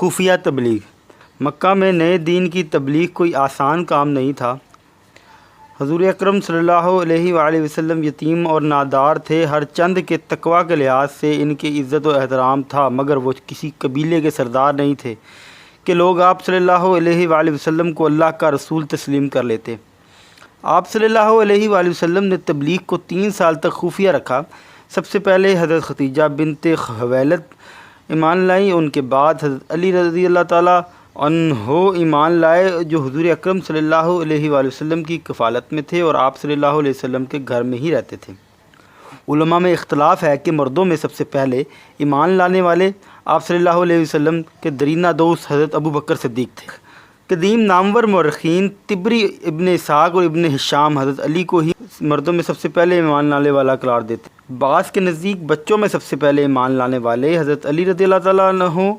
خفیہ تبلیغ۔ مکہ میں نئے دین کی تبلیغ کوئی آسان کام نہیں تھا۔ حضور اکرم صلی اللہ علیہ وآلہ وسلم یتیم اور نادار تھے۔ ہر چند کے تقویٰ کے لحاظ سے ان کی عزت و احترام تھا، مگر وہ کسی قبیلے کے سردار نہیں تھے کہ لوگ آپ صلی اللہ علیہ وآلہ وسلم کو اللہ کا رسول تسلیم کر لیتے۔ آپ صلی اللہ علیہ وآلہ وسلم نے تبلیغ کو 3 سال تک خفیہ رکھا۔ سب سے پہلے حضرت خدیجہ بنت خویلد ایمان لائیں، ان کے بعد حضرت علی رضی اللہ تعالیٰ عنہ ایمان لائے جو حضور اکرم صلی اللہ علیہ وآلہ وسلم کی کفالت میں تھے اور آپ صلی اللہ علیہ وسلم کے گھر میں ہی رہتے تھے۔ علماء میں اختلاف ہے کہ مردوں میں سب سے پہلے ایمان لانے والے آپ صلی اللہ علیہ وسلم کے درینہ دوست حضرت ابو بکر صدیق تھے۔ قدیم نامور مورخین طبری، ابن اسحاق اور ابن ہشام حضرت علی کو ہی مردوں میں سب سے پہلے ایمان لانے والا قرار دیتے۔ بعض کے نزدیک بچوں میں سب سے پہلے ایمان لانے والے حضرت علی رضی اللہ تعالیٰ عنہ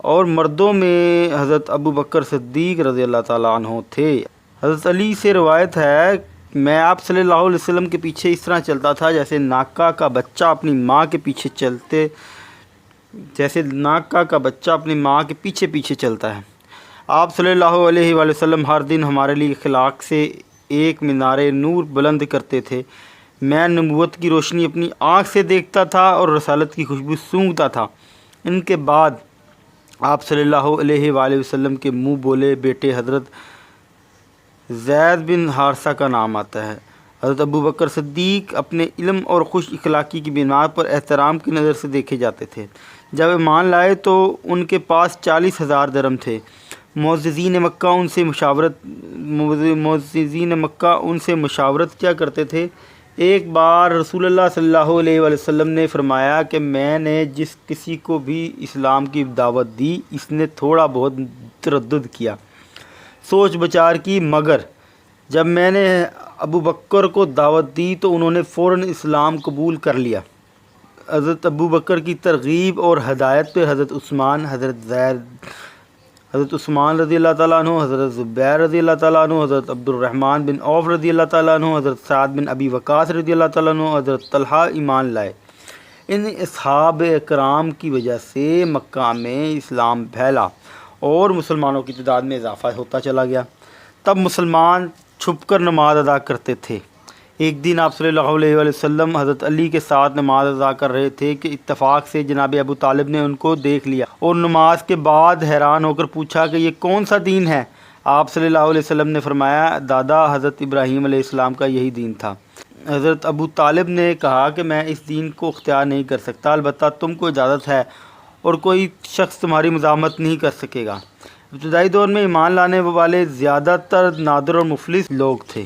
اور مردوں میں حضرت ابو بکر صدیق رضی اللہ تعالیٰ عنہ تھے۔ حضرت علی سے روایت ہے، میں آپ صلی اللہ علیہ وسلم کے پیچھے اس طرح چلتا تھا جیسے ناکا کا بچہ اپنی ماں کے پیچھے چلتا ہے۔ آپ صلی اللہ علیہ وآلہ وسلم ہر دن ہمارے لیے اخلاق سے ایک مینار نور بلند کرتے تھے۔ میں نبوت کی روشنی اپنی آنکھ سے دیکھتا تھا اور رسالت کی خوشبو سونگھتا تھا۔ ان کے بعد آپ صلی اللہ علیہ وآلہ وسلم کے منہ بولے بیٹے حضرت زید بن حارثہ کا نام آتا ہے۔ حضرت ابو بکر صدیق اپنے علم اور خوش اخلاقی کی بنا پر احترام کی نظر سے دیکھے جاتے تھے۔ جب ایمان لائے تو ان کے پاس 40,000 درہم تھے۔ معززین مکہ ان سے مشاورت کیا کرتے تھے۔ ایک بار رسول اللہ صلی اللہ علیہ وآلہ وسلم نے فرمایا کہ میں نے جس کسی کو بھی اسلام کی دعوت دی، اس نے تھوڑا بہت تردد کیا، سوچ بچار کی، مگر جب میں نے ابو بکر کو دعوت دی تو انہوں نے فوراً اسلام قبول کر لیا۔ حضرت ابو بکر کی ترغیب اور ہدایت پہ حضرت عثمان رضی اللہ تعالیٰ عنہ، حضرت زبیر رضی اللہ تعالیٰ عنہ، حضرت عبد الرحمن بن عوف رضی اللہ تعالیٰ عنہ، حضرت سعد بن ابی وقاص رضی اللہ تعالیٰ عنہ، حضرت طلحہ ایمان لائے۔ ان اصحاب اکرام کی وجہ سے مکہ میں اسلام پھیلا اور مسلمانوں کی تعداد میں اضافہ ہوتا چلا گیا۔ تب مسلمان چھپ کر نماز ادا کرتے تھے۔ ایک دن آپ صلی اللہ علیہ وآلہ وسلم حضرت علی کے ساتھ نماز ادا کر رہے تھے کہ اتفاق سے جناب ابو طالب نے ان کو دیکھ لیا اور نماز کے بعد حیران ہو کر پوچھا کہ یہ کون سا دین ہے؟ آپ صلی اللہ علیہ وسلم نے فرمایا، دادا حضرت ابراہیم علیہ السلام کا یہی دین تھا۔ حضرت ابو طالب نے کہا کہ میں اس دین کو اختیار نہیں کر سکتا، البتہ تم کو اجازت ہے اور کوئی شخص تمہاری مزاحمت نہیں کر سکے گا۔ ابتدائی دور میں ایمان لانے والے زیادہ تر نادر اور مفلس لوگ تھے۔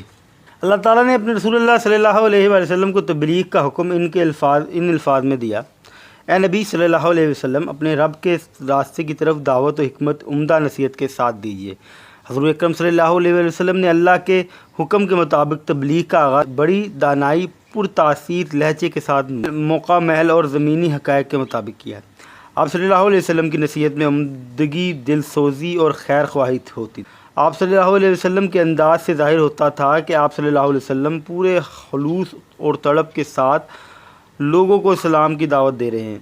اللہ تعالیٰ نے اپنے رسول اللہ صلی اللہ علیہ وآلہ وسلم کو تبلیغ کا حکم ان الفاظ میں دیا، اے نبی صلی اللہ علیہ وسلم، اپنے رب کے راستے کی طرف دعوت و حکمت عمدہ نصیحت کے ساتھ دیجیے۔ حضور اکرم صلی اللہ علیہ وآلہ وسلم نے اللہ کے حکم کے مطابق تبلیغ کا آغاز بڑی دانائی، پرتاثیر لہجے کے ساتھ موقع، محل اور زمینی حقائق کے مطابق کیا۔ آپ صلی اللہ علیہ وسلم کی نصیحت میں عمدگی، دل سوزی اور خیر خواہی ہوتی۔ آپ صلی اللہ علیہ وسلم کے انداز سے ظاہر ہوتا تھا کہ آپ صلی اللہ علیہ وسلم پورے خلوص اور تڑپ کے ساتھ لوگوں کو اسلام کی دعوت دے رہے ہیں،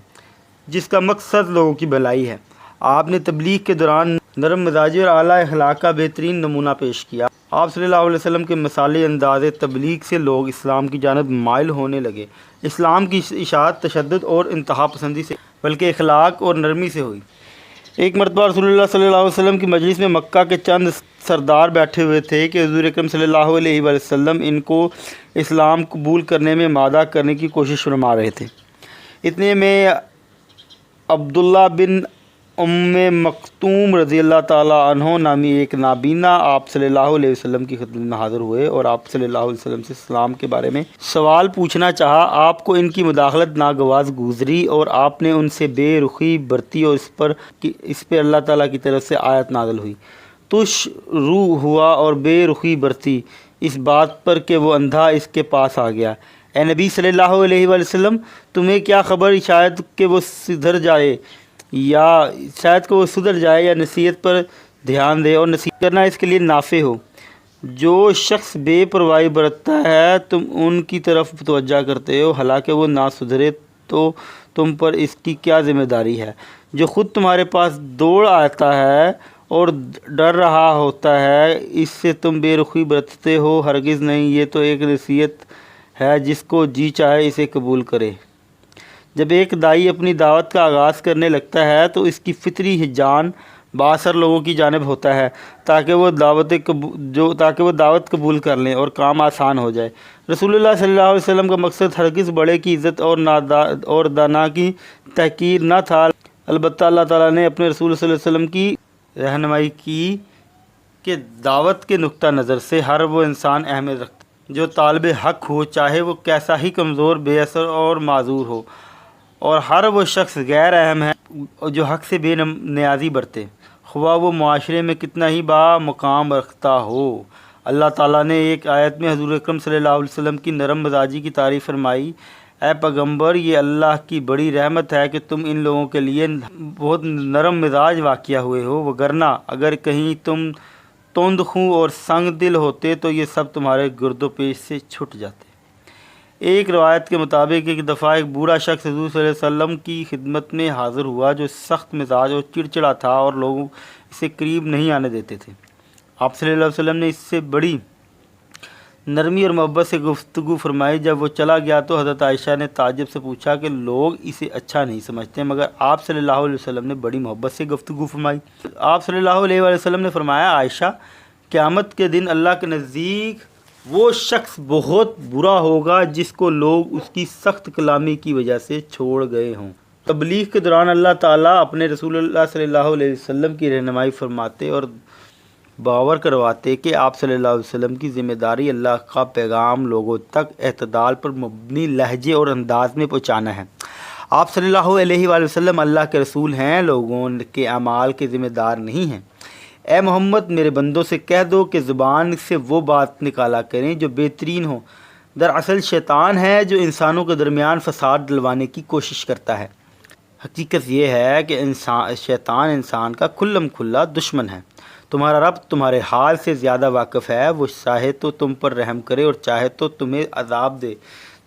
جس کا مقصد لوگوں کی بھلائی ہے۔ آپ نے تبلیغ کے دوران نرم مزاجی اور اعلیٰ اخلاق کا بہترین نمونہ پیش کیا۔ آپ صلی اللہ علیہ وسلم کے مثالی انداز تبلیغ سے لوگ اسلام کی جانب مائل ہونے لگے۔ اسلام کی اشاعت تشدد اور انتہا پسندی سے بلکہ اخلاق اور نرمی سے ہوئی۔ ایک مرتبہ رسول اللہ صلی اللہ علیہ وسلم کی مجلس میں مکہ کے چند سردار بیٹھے ہوئے تھے کہ حضور اکرم صلی اللہ علیہ وآلہ وسلم ان کو اسلام قبول کرنے میں مادہ کرنے کی کوشش فرما رہے تھے۔ اتنے میں عبداللہ بن مکتوم رضی اللہ تعالیٰ عنہ نامی ایک نابینا آپ صلی اللہ علیہ وسلم کی خدمت میں حاضر ہوئے اور آپ صلی اللہ علیہ وسلم سے اسلام کے بارے میں سوال پوچھنا چاہا۔ آپ کو ان کی مداخلت ناگواز گزری اور آپ نے ان سے بے رخی برتی اور اس پہ اللہ تعالیٰ کی طرف سے آیت نازل ہوئی۔ تش رو ہوا اور بے رخی برتی اس بات پر کہ وہ اندھا اس کے پاس آ گیا۔ اے نبی صلی اللہ علیہ وآلہ وسلم، تمہیں کیا خبر شاید کہ وہ سدھر جائے یا نصیحت پر دھیان دے اور نصیحت کرنا اس کے لیے نافع ہو۔ جو شخص بے پرواہی برتتا ہے تم ان کی طرف توجہ کرتے ہو، حالانکہ وہ نہ سدھرے تو تم پر اس کی کیا ذمہ داری ہے؟ جو خود تمہارے پاس دوڑ آتا ہے اور ڈر رہا ہوتا ہے، اس سے تم بے رخی برتتے ہو، ہرگز نہیں، یہ تو ایک نصیحت ہے، جس کو جی چاہے اسے قبول کرے۔ جب ایک داعی اپنی دعوت کا آغاز کرنے لگتا ہے تو اس کی فطری رجحان بااثر لوگوں کی جانب ہوتا ہے تاکہ وہ دعوت قبول کر لیں اور کام آسان ہو جائے۔ رسول اللہ صلی اللہ علیہ وسلم کا مقصد ہرگز بڑے کی عزت اور دانا کی تحقیر نہ تھا، البتہ اللہ تعالیٰ نے اپنے رسول صلی اللہ علیہ وسلم کی رہنمائی کی کہ دعوت کے نقطہ نظر سے ہر وہ انسان اہمیت رکھتا ہے جو طالب حق ہو، چاہے وہ کیسا ہی کمزور، بے اثر اور معذور ہو، اور ہر وہ شخص غیر اہم ہے جو حق سے بے نیازی برتے، خواہ وہ معاشرے میں کتنا ہی با مقام رکھتا ہو۔ اللہ تعالیٰ نے ایک آیت میں حضور اکرم صلی اللہ علیہ وسلم کی نرم مزاجی کی تعریف فرمائی، اے پیغمبر، یہ اللہ کی بڑی رحمت ہے کہ تم ان لوگوں کے لیے بہت نرم مزاج واقع ہوئے ہو، وگرنہ اگر کہیں تم تند خوں اور سنگ دل ہوتے تو یہ سب تمہارے گرد و پیش سے چھٹ جاتے۔ ایک روایت کے مطابق ایک دفعہ ایک بوڑھا شخص حضور صلی اللہ علیہ وسلم کی خدمت میں حاضر ہوا جو سخت مزاج اور چڑچڑا تھا اور لوگ اسے قریب نہیں آنے دیتے تھے۔ آپ صلی اللہ علیہ وسلم نے اس سے بڑی نرمی اور محبت سے گفتگو فرمائی۔ جب وہ چلا گیا تو حضرت عائشہ نے تعجب سے پوچھا کہ لوگ اسے اچھا نہیں سمجھتے، مگر آپ صلی اللہ علیہ وسلم نے بڑی محبت سے گفتگو فرمائی۔ آپ صلی اللہ علیہ وسلم نے فرمایا، عائشہ، قیامت کے دن اللہ کے نزدیک وہ شخص بہت برا ہوگا جس کو لوگ اس کی سخت کلامی کی وجہ سے چھوڑ گئے ہوں۔ تبلیغ کے دوران اللہ تعالیٰ اپنے رسول اللہ صلی اللہ علیہ وسلم کی رہنمائی فرماتے اور باور کرواتے کہ آپ صلی اللہ علیہ وسلم کی ذمہ داری اللہ کا پیغام لوگوں تک اعتدال پر مبنی لہجے اور انداز میں پہنچانا ہے۔ آپ صلی اللہ علیہ وآلہ وسلم اللہ کے رسول ہیں، لوگوں کے اعمال کے ذمہ دار نہیں ہیں۔ اے محمد، میرے بندوں سے کہہ دو کہ زبان سے وہ بات نکالا کریں جو بہترین ہو۔ دراصل شیطان ہے جو انسانوں کے درمیان فساد ڈلوانے کی کوشش کرتا ہے۔ حقیقت یہ ہے کہ شیطان انسان کا کھلم کھلا دشمن ہے۔ تمہارا رب تمہارے حال سے زیادہ واقف ہے، وہ چاہے تو تم پر رحم کرے اور چاہے تو تمہیں عذاب دے۔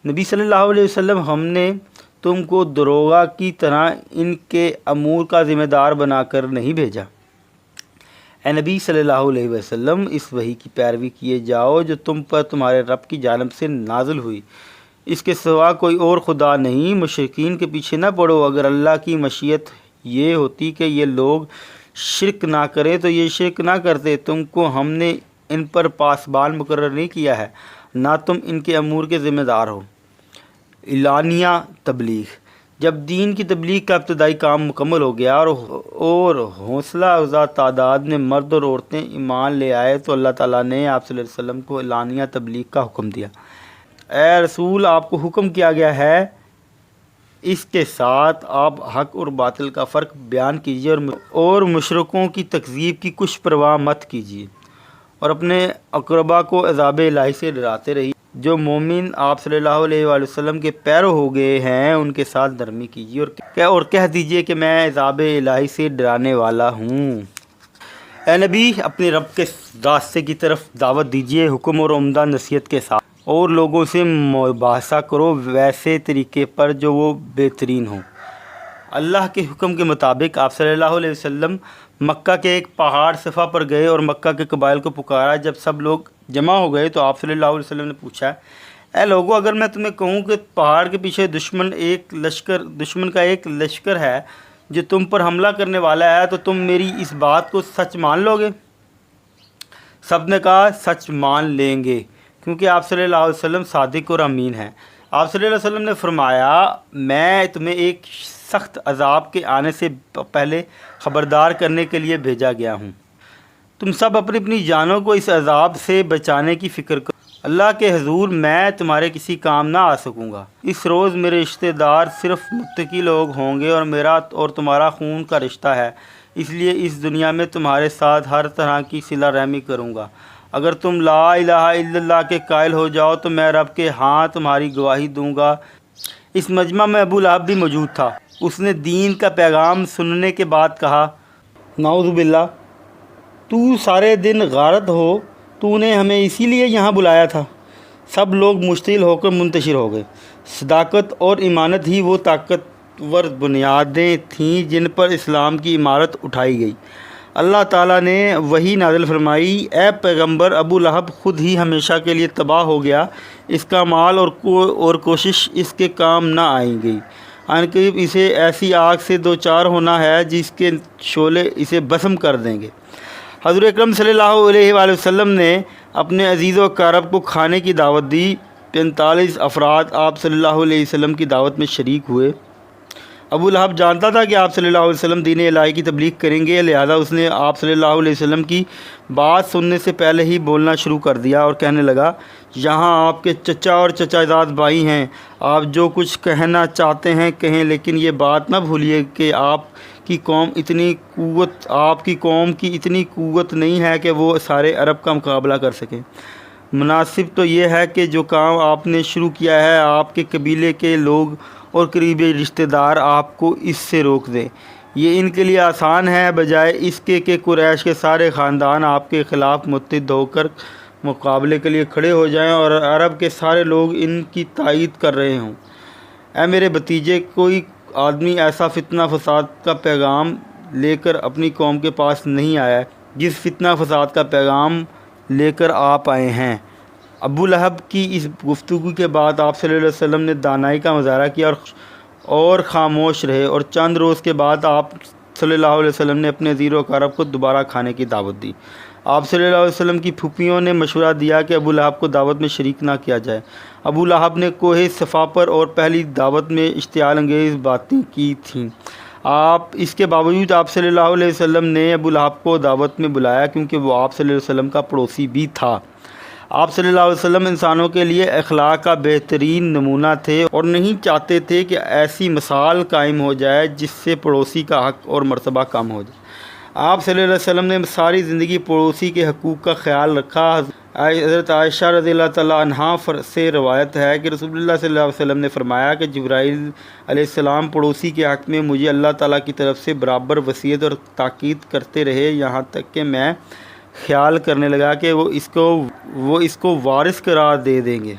نبی صلی اللہ علیہ وسلم، ہم نے تم کو دروغہ کی طرح ان کے امور کا ذمہ دار بنا کر نہیں بھیجا۔ اے نبی صلی اللہ علیہ وسلم، اس وحی کی پیروی کیے جاؤ جو تم پر تمہارے رب کی جانب سے نازل ہوئی، اس کے سوا کوئی اور خدا نہیں۔ مشرکین کے پیچھے نہ پڑو، اگر اللہ کی مشیت یہ ہوتی کہ یہ لوگ شرک نہ کریں تو یہ شرک نہ کرتے۔ تم کو ہم نے ان پر پاسبان مقرر نہیں کیا ہے، نہ تم ان کے امور کے ذمہ دار ہو۔ اعلانیہ تبلیغ۔ جب دین کی تبلیغ کا ابتدائی کام مکمل ہو گیا اور حوصلہ افزا تعداد میں مرد اور عورتیں ایمان لے آئے تو اللہ تعالیٰ نے آپ صلی اللہ علیہ وسلم کو اعلانیہ تبلیغ کا حکم دیا۔ اے رسول، آپ کو حکم کیا گیا ہے، اس کے ساتھ آپ حق اور باطل کا فرق بیان کیجیے اور مشرکوں کی تکذیب کی کچھ پرواہ مت کیجیے، اور اپنے اقربا کو عذاب الہی سے ڈراتے رہیے۔ جو مومن آپ صلی اللہ علیہ وآلہ وسلم کے پیرو ہو گئے ہیں ان کے ساتھ نرمی کیجیے اور کہہ دیجیے کہ میں عذاب الہی سے ڈرانے والا ہوں۔ اے نبی، اپنے رب کے راستے کی طرف دعوت دیجیے حکم اور عمدہ نصیحت کے ساتھ، اور لوگوں سے مباحثہ کرو ویسے طریقے پر جو وہ بہترین ہوں۔ اللہ کے حکم کے مطابق آپ صلی اللہ علیہ وسلم مکہ کے ایک پہاڑ صفا پر گئے اور مکہ کے قبائل کو پکارا۔ جب سب لوگ جمع ہو گئے تو آپ صلی اللہ علیہ وسلم نے پوچھا، اے لوگو، اگر میں تمہیں کہوں کہ پہاڑ کے پیچھے دشمن کا ایک لشکر ہے جو تم پر حملہ کرنے والا ہے تو تم میری اس بات کو سچ مان لو گے؟ سب نے کہا، سچ مان لیں گے، کیونکہ آپ صلی اللہ علیہ وسلم صادق اور امین ہیں۔ آپ صلی اللہ علیہ وسلم نے فرمایا، میں تمہیں ایک سخت عذاب کے آنے سے پہلے خبردار کرنے کے لیے بھیجا گیا ہوں۔ تم سب اپنی اپنی جانوں کو اس عذاب سے بچانے کی فکر کرو۔ اللہ کے حضور میں تمہارے کسی کام نہ آ سکوں گا۔ اس روز میرے رشتہ دار صرف متقی لوگ ہوں گے، اور میرا اور تمہارا خون کا رشتہ ہے، اس لیے اس دنیا میں تمہارے ساتھ ہر طرح کی صلہ رحمی کروں گا۔ اگر تم لا الہ الا اللہ کے قائل ہو جاؤ تو میں رب کے ہاں تمہاری گواہی دوں گا۔ اس مجمع میں ابو لہب بھی موجود تھا۔ اس نے دین کا پیغام سننے کے بعد کہا، نعوذ باللہ، تو سارے دن غارت ہو، تو نے ہمیں اسی لیے یہاں بلایا تھا۔ سب لوگ مشتعل ہو کر منتشر ہو گئے۔ صداقت اور امانت ہی وہ طاقت طاقتور بنیادیں تھیں جن پر اسلام کی عمارت اٹھائی گئی۔ اللہ تعالیٰ نے وحی نازل فرمائی، اے پیغمبر، ابو لہب خود ہی ہمیشہ کے لیے تباہ ہو گیا، اس کا مال اور کوشش اس کے کام نہ آئیں گی۔ عنقریب اسے ایسی آگ سے دوچار ہونا ہے جس کے شعلے اسے بھسم کر دیں گے۔ حضور اکرم صلی اللہ علیہ وآلہ وسلم نے اپنے عزیز و اقارب کو کھانے کی دعوت دی۔ 45 افراد آپ صلی اللہ علیہ وسلم کی دعوت میں شریک ہوئے۔ ابو لہب جانتا تھا کہ آپ صلی اللہ علیہ وسلم دین الہی کی تبلیغ کریں گے، لہذا اس نے آپ صلی اللہ علیہ وسلم کی بات سننے سے پہلے ہی بولنا شروع کر دیا اور کہنے لگا، یہاں آپ کے چچا اور چچا زاد بھائی ہیں، آپ جو کچھ کہنا چاہتے ہیں کہیں، لیکن یہ بات نہ بھولیے کہ آپ کی قوم کی اتنی قوت نہیں ہے کہ وہ سارے عرب کا مقابلہ کر سکیں۔ مناسب تو یہ ہے کہ جو کام آپ نے شروع کیا ہے، آپ کے قبیلے کے لوگ اور قریبی رشتہ دار آپ کو اس سے روک دیں۔ یہ ان کے لیے آسان ہے، بجائے اس کے کہ قریش کے سارے خاندان آپ کے خلاف متحد ہو کر مقابلے کے لیے کھڑے ہو جائیں اور عرب کے سارے لوگ ان کی تائید کر رہے ہوں۔ اے میرے بھتیجے، کوئی آدمی ایسا فتنہ فساد کا پیغام لے کر اپنی قوم کے پاس نہیں آیا جس فتنہ فساد کا پیغام لے کر آپ آئے ہیں۔ ابو لہب کی اس گفتگو کے بعد آپ صلی اللہ علیہ وسلم نے دانائی کا مظاہرہ کیا اور خاموش رہے، اور چند روز کے بعد آپ صلی اللہ علیہ وسلم نے اپنے عزیز و اقارب کو دوبارہ کھانے کی دعوت دی۔ آپ صلی اللہ علیہ وسلم کی پھوپھیوں نے مشورہ دیا کہ ابو لہب کو دعوت میں شریک نہ کیا جائے۔ ابو لہب نے کوہ صفا پر اور پہلی دعوت میں اشتعال انگیز باتیں کی تھیں۔ اس کے باوجود آپ صلی اللہ علیہ وسلم نے ابو لہب کو دعوت میں بلایا، کیونکہ وہ آپ صلی اللہ علیہ وسلم کا پڑوسی بھی تھا۔ آپ صلی اللہ علیہ وسلم انسانوں کے لیے اخلاق کا بہترین نمونہ تھے اور نہیں چاہتے تھے کہ ایسی مثال قائم ہو جائے جس سے پڑوسی کا حق اور مرتبہ کم ہو جائے۔ آپ صلی اللہ علیہ وسلم نے ساری زندگی پڑوسی کے حقوق کا خیال رکھا۔ حضرت عائشہ رضی اللہ تعالیٰ عنہا سے روایت ہے کہ رسول اللہ صلی اللہ علیہ وسلم نے فرمایا کہ جبرائیل علیہ السلام پڑوسی کے حق میں مجھے اللہ تعالیٰ کی طرف سے برابر وصیت اور تاکید کرتے رہے، یہاں تک کہ میں خیال کرنے لگا کہ وہ اس کو وارث قرار دے دیں گے۔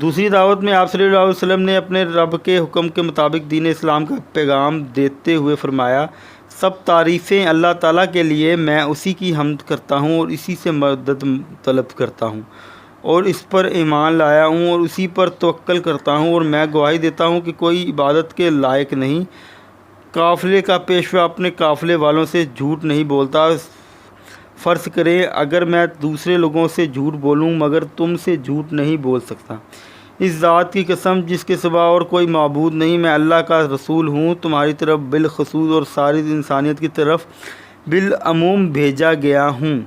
دوسری دعوت میں آپ صلی اللہ علیہ وسلم نے اپنے رب کے حکم کے مطابق دین اسلام کا پیغام دیتے ہوئے فرمایا، سب تعریفیں اللہ تعالیٰ کے لیے، میں اسی کی حمد کرتا ہوں اور اسی سے مدد طلب کرتا ہوں اور اس پر ایمان لایا ہوں اور اسی پر توکل کرتا ہوں، اور میں گواہی دیتا ہوں کہ کوئی عبادت کے لائق نہیں۔ قافلے کا پیشوا اپنے قافلے والوں سے جھوٹ نہیں بولتا۔ فرض کریں اگر میں دوسرے لوگوں سے جھوٹ بولوں مگر تم سے جھوٹ نہیں بول سکتا، اس ذات کی قسم جس کے سوا اور کوئی معبود نہیں، میں اللہ کا رسول ہوں، تمہاری طرف بالخصوص اور ساری انسانیت کی طرف بالعموم بھیجا گیا ہوں۔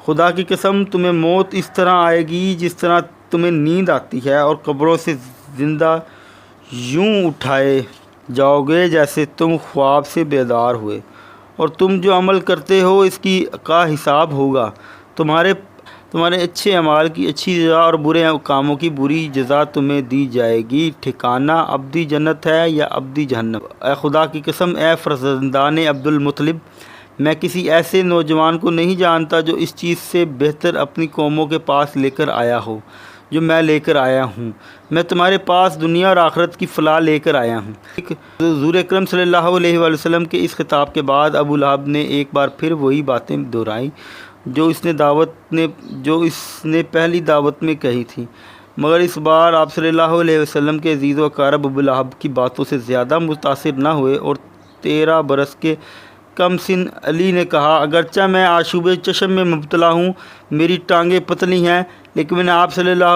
خدا کی قسم تمہیں موت اس طرح آئے گی جس طرح تمہیں نیند آتی ہے، اور قبروں سے زندہ یوں اٹھائے جاؤ گے جیسے تم خواب سے بیدار ہوئے، اور تم جو عمل کرتے ہو اس کا حساب ہوگا۔ تمہارے اچھے اعمال کی اچھی جزا اور برے کاموں کی بری جزا تمہیں دی جائے گی۔ ٹھکانہ ابدی جنت ہے یا ابدی جہنم۔ اے خدا کی قسم، اے فرزندان عبد المطلب، میں کسی ایسے نوجوان کو نہیں جانتا جو اس چیز سے بہتر اپنی قوموں کے پاس لے کر آیا ہو جو میں لے کر آیا ہوں۔ میں تمہارے پاس دنیا اور آخرت کی فلاح لے کر آیا ہوں۔ حضور اکرم صلی اللہ علیہ وآلہ وسلم کے اس خطاب کے بعد ابو لہب نے ایک بار پھر وہی باتیں دہرائیں جو اس نے پہلی دعوت میں کہی تھی، مگر اس بار آپ صلی اللہ علیہ وسلم کے عزیز و اقارب ابو لہب کی باتوں سے زیادہ متاثر نہ ہوئے، اور 13 برس کے کم سن علی نے کہا، اگرچہ میں آشوب چشم میں مبتلا ہوں، میری ٹانگیں پتلی ہیں، لیکن میں آپ صلی اللہ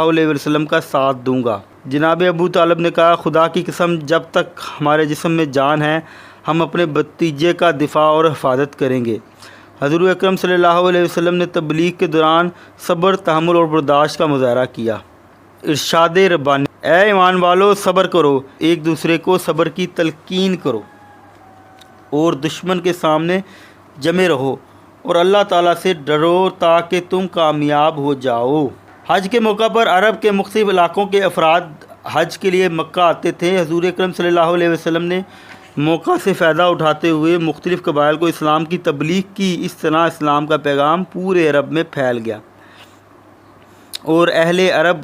علیہ وسلم کا ساتھ دوں گا۔ جناب ابو طالب نے کہا، خدا کی قسم جب تک ہمارے جسم میں جان ہے ہم اپنے بھتیجے کا دفاع اور حفاظت کریں گے۔ حضور اکرم صلی اللہ علیہ وسلم نے تبلیغ کے دوران صبر، تحمل اور برداشت کا مظاہرہ کیا۔ ارشاد ربانی، اے ایمان والو، صبر کرو، ایک دوسرے کو صبر کی تلقین کرو اور دشمن کے سامنے جمے رہو اور اللہ تعالیٰ سے ڈرو تاکہ تم کامیاب ہو جاؤ۔ حج کے موقع پر عرب کے مختلف علاقوں کے افراد حج کے لیے مکہ آتے تھے۔ حضور اکرم صلی اللہ علیہ وسلم نے موقع سے فائدہ اٹھاتے ہوئے مختلف قبائل کو اسلام کی تبلیغ کی۔ اس طرح اسلام کا پیغام پورے عرب میں پھیل گیا اور اہل عرب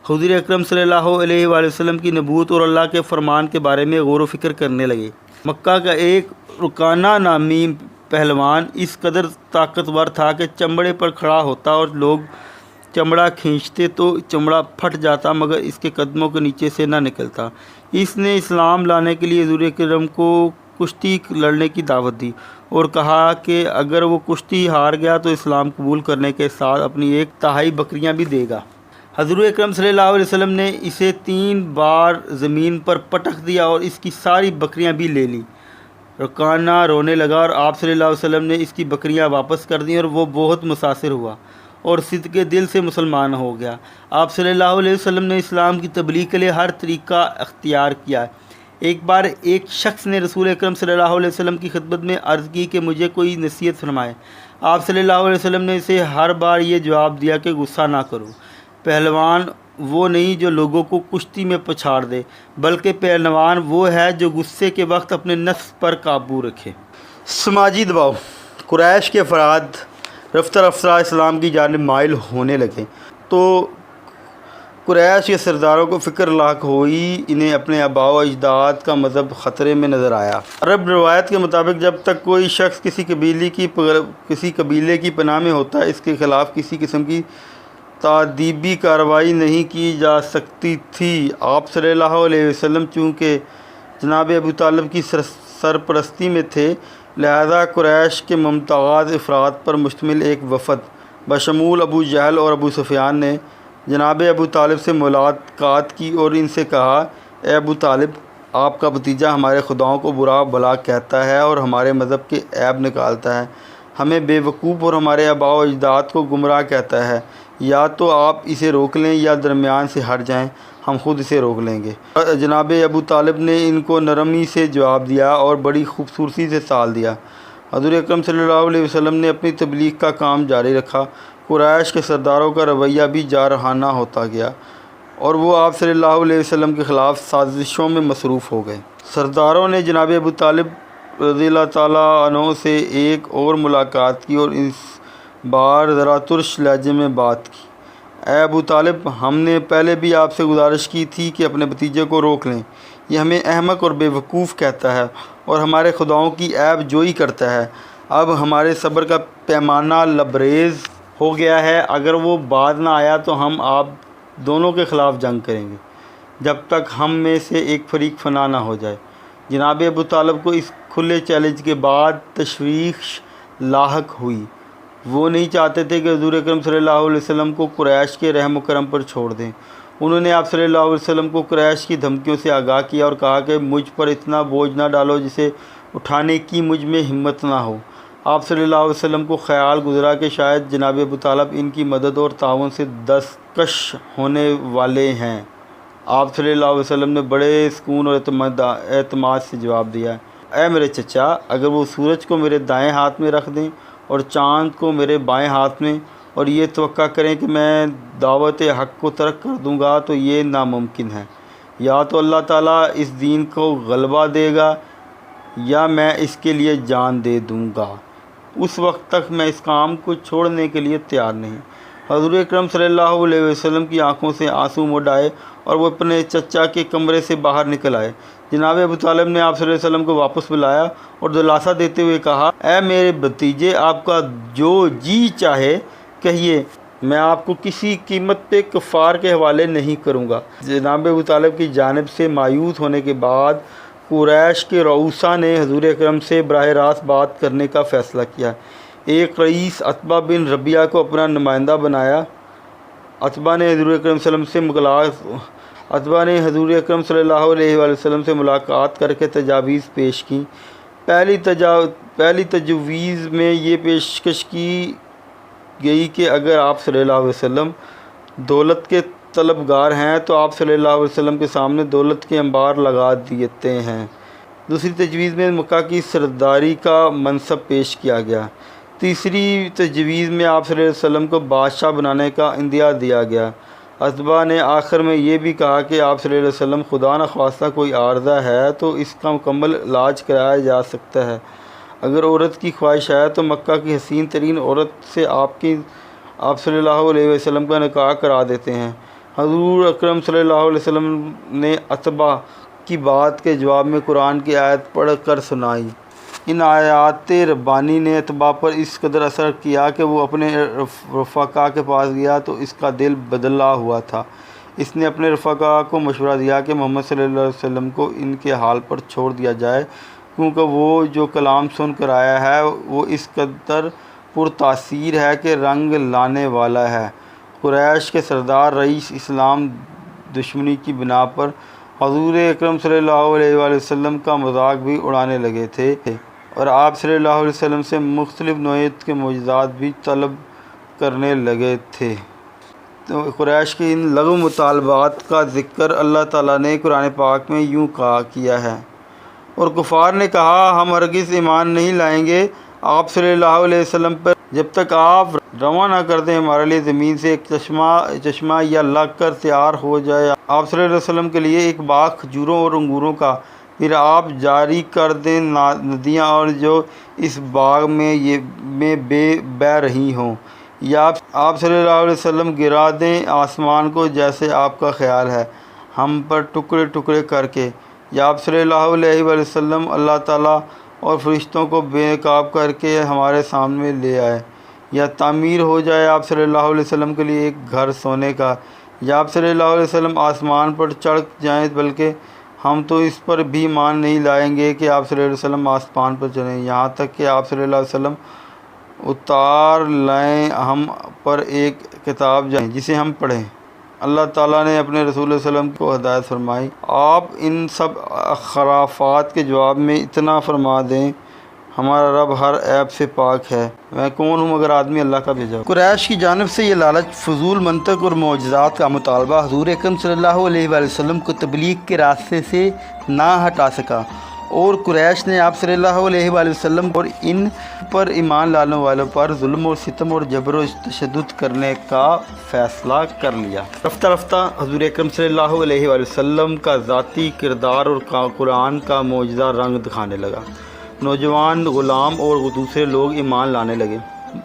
حضور اکرم صلی اللہ علیہ وآلہ وسلم کی نبوت اور اللہ کے فرمان کے بارے میں غور و فکر کرنے لگے۔ مکہ کا ایک رکانہ نامی پہلوان اس قدر طاقتور تھا کہ چمڑے پر کھڑا ہوتا اور لوگ چمڑا کھینچتے تو چمڑا پھٹ جاتا مگر اس کے قدموں کے نیچے سے نہ نکلتا۔ اس نے اسلام لانے کے لیے حضور اکرم کو کشتی لڑنے کی دعوت دی اور کہا کہ اگر وہ کشتی ہار گیا تو اسلام قبول کرنے کے ساتھ اپنی 1/3 بکریاں بھی دے گا۔ حضور اکرم صلی اللہ علیہ وسلم نے اسے 3 بار زمین پر پٹک دیا اور اس کی ساری بکریاں بھی لے لی۔ رکانہ رونے لگا اور آپ صلی اللہ علیہ وسلم نے اس کی بکریاں واپس کر دیں اور وہ بہت متاثر ہوا اور صدقے دل سے مسلمان ہو گیا۔ آپ صلی اللہ علیہ وسلم نے اسلام کی تبلیغ کے لیے ہر طریقہ اختیار کیا۔ ایک بار ایک شخص نے رسول اکرم صلی اللہ علیہ وسلم کی خدمت میں عرض کی کہ مجھے کوئی نصیحت فرمائے۔ آپ صلی اللہ علیہ وسلم نے اسے ہر بار یہ جواب دیا کہ غصہ نہ کرو۔ پہلوان وہ نہیں جو لوگوں کو کشتی میں پچھاڑ دے، بلکہ پہلوان وہ ہے جو غصے کے وقت اپنے نفس پر قابو رکھے۔ سماجی دباؤ۔ قریش کے افراد رفتہ رفتہ اسلام کی جانب مائل ہونے لگے تو قریش کے سرداروں کو فکر لاحق ہوئی، انہیں اپنے آباء و اجداد کا مذہب خطرے میں نظر آیا۔ عرب روایت کے مطابق جب تک کوئی شخص کسی قبیلے کی پناہ میں ہوتا ہے اس کے خلاف کسی قسم کی تادیبی کارروائی نہیں کی جا سکتی تھی۔ آپ صلی اللہ علیہ وسلم چونکہ جناب ابو طالب کی سرپرستی میں تھے، لہذا قریش کے ممتاز افراد پر مشتمل ایک وفد بشمول ابو جہل اور ابو سفیان نے جناب ابو طالب سے ملاقات کی اور ان سے کہا، اے ابو طالب، آپ کا بھتیجا ہمارے خداؤں کو برا بھلا کہتا ہے اور ہمارے مذہب کے عیب نکالتا ہے، ہمیں بے وقوف اور ہمارے آباء و اجداد کو گمراہ کہتا ہے، یا تو آپ اسے روک لیں یا درمیان سے ہٹ جائیں، ہم خود اسے روک لیں گے۔ جناب ابو طالب نے ان کو نرمی سے جواب دیا اور بڑی خوبصورتی سے ٹال دیا۔ حضور اکرم صلی اللہ علیہ وسلم نے اپنی تبلیغ کا کام جاری رکھا۔ قریش کے سرداروں کا رویہ بھی جارحانہ ہوتا گیا اور وہ آپ صلی اللہ علیہ وسلم کے خلاف سازشوں میں مصروف ہو گئے۔ سرداروں نے جناب ابو طالب رضی اللہ تعالیٰ عنہ سے ایک اور ملاقات کی اور اس بار ذرا ترش لہجے میں بات کی۔ اے ابو طالب، ہم نے پہلے بھی آپ سے گزارش کی تھی کہ اپنے بھتیجے کو روک لیں، یہ ہمیں احمق اور بے وقوف کہتا ہے اور ہمارے خداؤں کی عیب جوئی کرتا ہے۔ اب ہمارے صبر کا پیمانہ لبریز ہو گیا ہے، اگر وہ باز نہ آیا تو ہم آپ دونوں کے خلاف جنگ کریں گے جب تک ہم میں سے ایک فریق فنا نہ ہو جائے۔ جناب ابو طالب کو اس کھلے چیلنج کے بعد تشویش لاحق ہوئی۔ وہ نہیں چاہتے تھے کہ حضور اکرم صلی اللہ علیہ وسلم کو قریش کے رحم و کرم پر چھوڑ دیں۔ انہوں نے آپ صلی اللہ علیہ وسلم کو قریش کی دھمکیوں سے آگاہ کیا اور کہا کہ مجھ پر اتنا بوجھ نہ ڈالو جسے اٹھانے کی مجھ میں ہمت نہ ہو۔ آپ صلی اللہ علیہ وسلم کو خیال گزرا کہ شاید جناب ابو طالب ان کی مدد اور تعاون سے دستکش ہونے والے ہیں۔ آپ صلی اللہ علیہ وسلم نے بڑے سکون اور اعتماد سے جواب دیا، اے میرے چچا، اگر وہ سورج کو میرے دائیں ہاتھ میں رکھ دیں اور چاند کو میرے بائیں ہاتھ میں اور یہ توقع کریں کہ میں دعوت حق کو ترک کر دوں گا تو یہ ناممکن ہے۔ یا تو اللہ تعالیٰ اس دین کو غلبہ دے گا یا میں اس کے لیے جان دے دوں گا، اس وقت تک میں اس کام کو چھوڑنے کے لیے تیار نہیں۔ حضور اکرم صلی اللہ علیہ وسلم کی آنکھوں سے آنسو مڑ آئے اور وہ اپنے چچا کے کمرے سے باہر نکل آئے۔ جناب ابو طالب نے آپ صلی اللہ علیہ وسلم کو واپس بلایا اور دلاسا دیتے ہوئے کہا، اے میرے بھتیجے، آپ کا جو جی چاہے کہیے، میں آپ کو کسی قیمت پہ کفار کے حوالے نہیں کروں گا۔ جناب ابو طالب کی جانب سے مایوس ہونے کے بعد قریش کے رؤسا نے حضور اکرم سے براہ راست بات کرنے کا فیصلہ کیا۔ ایک رئیس عتبہ بن ربیعہ کو اپنا نمائندہ بنایا۔ عتبہ نے حضور اکرم صلی اللہ علیہ وآلہ وسلم سے ملاقات کر کے تجاویز پیش کی۔ پہلی تجویز میں یہ پیشکش کی گئی کہ اگر آپ صلی اللہ علیہ وسلم دولت کے طلبگار ہیں تو آپ صلی اللہ علیہ وسلم کے سامنے دولت کے انبار لگا دیتے ہیں۔ دوسری تجویز میں مکہ کی سرداری کا منصب پیش کیا گیا۔ تیسری تجویز میں آپ صلی اللہ علیہ وسلم کو بادشاہ بنانے کا عندیہ دیا گیا۔ عتبہ نے آخر میں یہ بھی کہا کہ آپ صلی اللہ علیہ وسلم خدا نخواستہ کوئی عارضہ ہے تو اس کا مکمل علاج کرایا جا سکتا ہے۔ اگر عورت کی خواہش ہے تو مکہ کی حسین ترین عورت سے آپ صلی اللہ علیہ وسلم کا نکاح کرا دیتے ہیں۔ حضور اکرم صلی اللہ علیہ وسلم نے اتباع کی بات کے جواب میں قرآن کی آیت پڑھ کر سنائی۔ ان آیات ربانی نے اتباع پر اس قدر اثر کیا کہ وہ اپنے رفقا کے پاس گیا تو اس کا دل بدلا ہوا تھا۔ اس نے اپنے رفقا کو مشورہ دیا کہ محمد صلی اللہ علیہ وسلم کو ان کے حال پر چھوڑ دیا جائے، کیونکہ وہ جو کلام سن کر آیا ہے وہ اس قدر پرتاثیر ہے کہ رنگ لانے والا ہے۔ قریش کے سردار رئیس اسلام دشمنی کی بنا پر حضور اکرم صلی اللہ علیہ وآلہ وسلم کا مذاق بھی اڑانے لگے تھے اور آپ صلی اللہ علیہ وسلم سے مختلف نوعیت کے معجزات بھی طلب کرنے لگے تھے۔ تو قریش کے ان لغو مطالبات کا ذکر اللہ تعالیٰ نے قرآن پاک میں یوں کیا ہے، اور کفار نے کہا ہم ہرگز ایمان نہیں لائیں گے آپ صلی اللہ علیہ وسلم پر جب تک آپ رواں نہ کر دیں ہمارے لیے زمین سے ایک چشمہ یا لگ کر تیار ہو جائے آپ صلی اللہ علیہ وسلم کے لیے ایک باغ کھجوروں اور انگوروں کا، پھر آپ جاری کر دیں ندیاں اور جو اس باغ میں بہہ رہی ہوں، یا آپ صلی اللہ علیہ وسلم گرا دیں آسمان کو جیسے آپ کا خیال ہے ہم پر ٹکڑے ٹکڑے کر کے، یا آپ صلی اللہ علیہ وسلم اللہ تعالیٰ اور فرشتوں کو بے نقاب کر کے ہمارے سامنے لے آئے، یا تعمیر ہو جائے آپ صلی اللہ علیہ وسلم کے لیے ایک گھر سونے کا، یا آپ صلی اللہ علیہ وسلم آسمان پر چڑھ جائیں، بلکہ ہم تو اس پر بھی ایمان نہیں لائیں گے کہ آپ صلی اللہ علیہ وسلم آسمان پر چڑھیں، یہاں تک کہ آپ صلی اللہ علیہ وسلم اتار لائیں ہم پر ایک کتاب جائیں جسے ہم پڑھیں۔ اللہ تعالیٰ نے اپنے رسول صلی اللہ علیہ وسلم کو ہدایت فرمائی۔ آپ ان سب خرافات کے جواب میں اتنا فرما دیں ہمارا رب ہر عیب سے پاک ہے، میں کون ہوں مگر آدمی اللہ کا بھیجا ہوا۔ قریش کی جانب سے یہ لالچ، فضول منطق اور معجزات کا مطالبہ حضور اکرم صلی اللہ علیہ وآلہ وسلم کو تبلیغ کے راستے سے نہ ہٹا سکا، اور قریش نے آپ صلی اللہ علیہ وآلہ وسلم اور ان پر ایمان لانے والوں پر ظلم اور ستم اور جبر و تشدد کرنے کا فیصلہ کر لیا۔ رفتہ رفتہ حضور اکرم صلی اللہ علیہ وآلہ وسلم کا ذاتی کردار اور قرآن کا معجزہ رنگ دکھانے لگا۔ نوجوان، غلام اور دوسرے لوگ ایمان لانے لگے،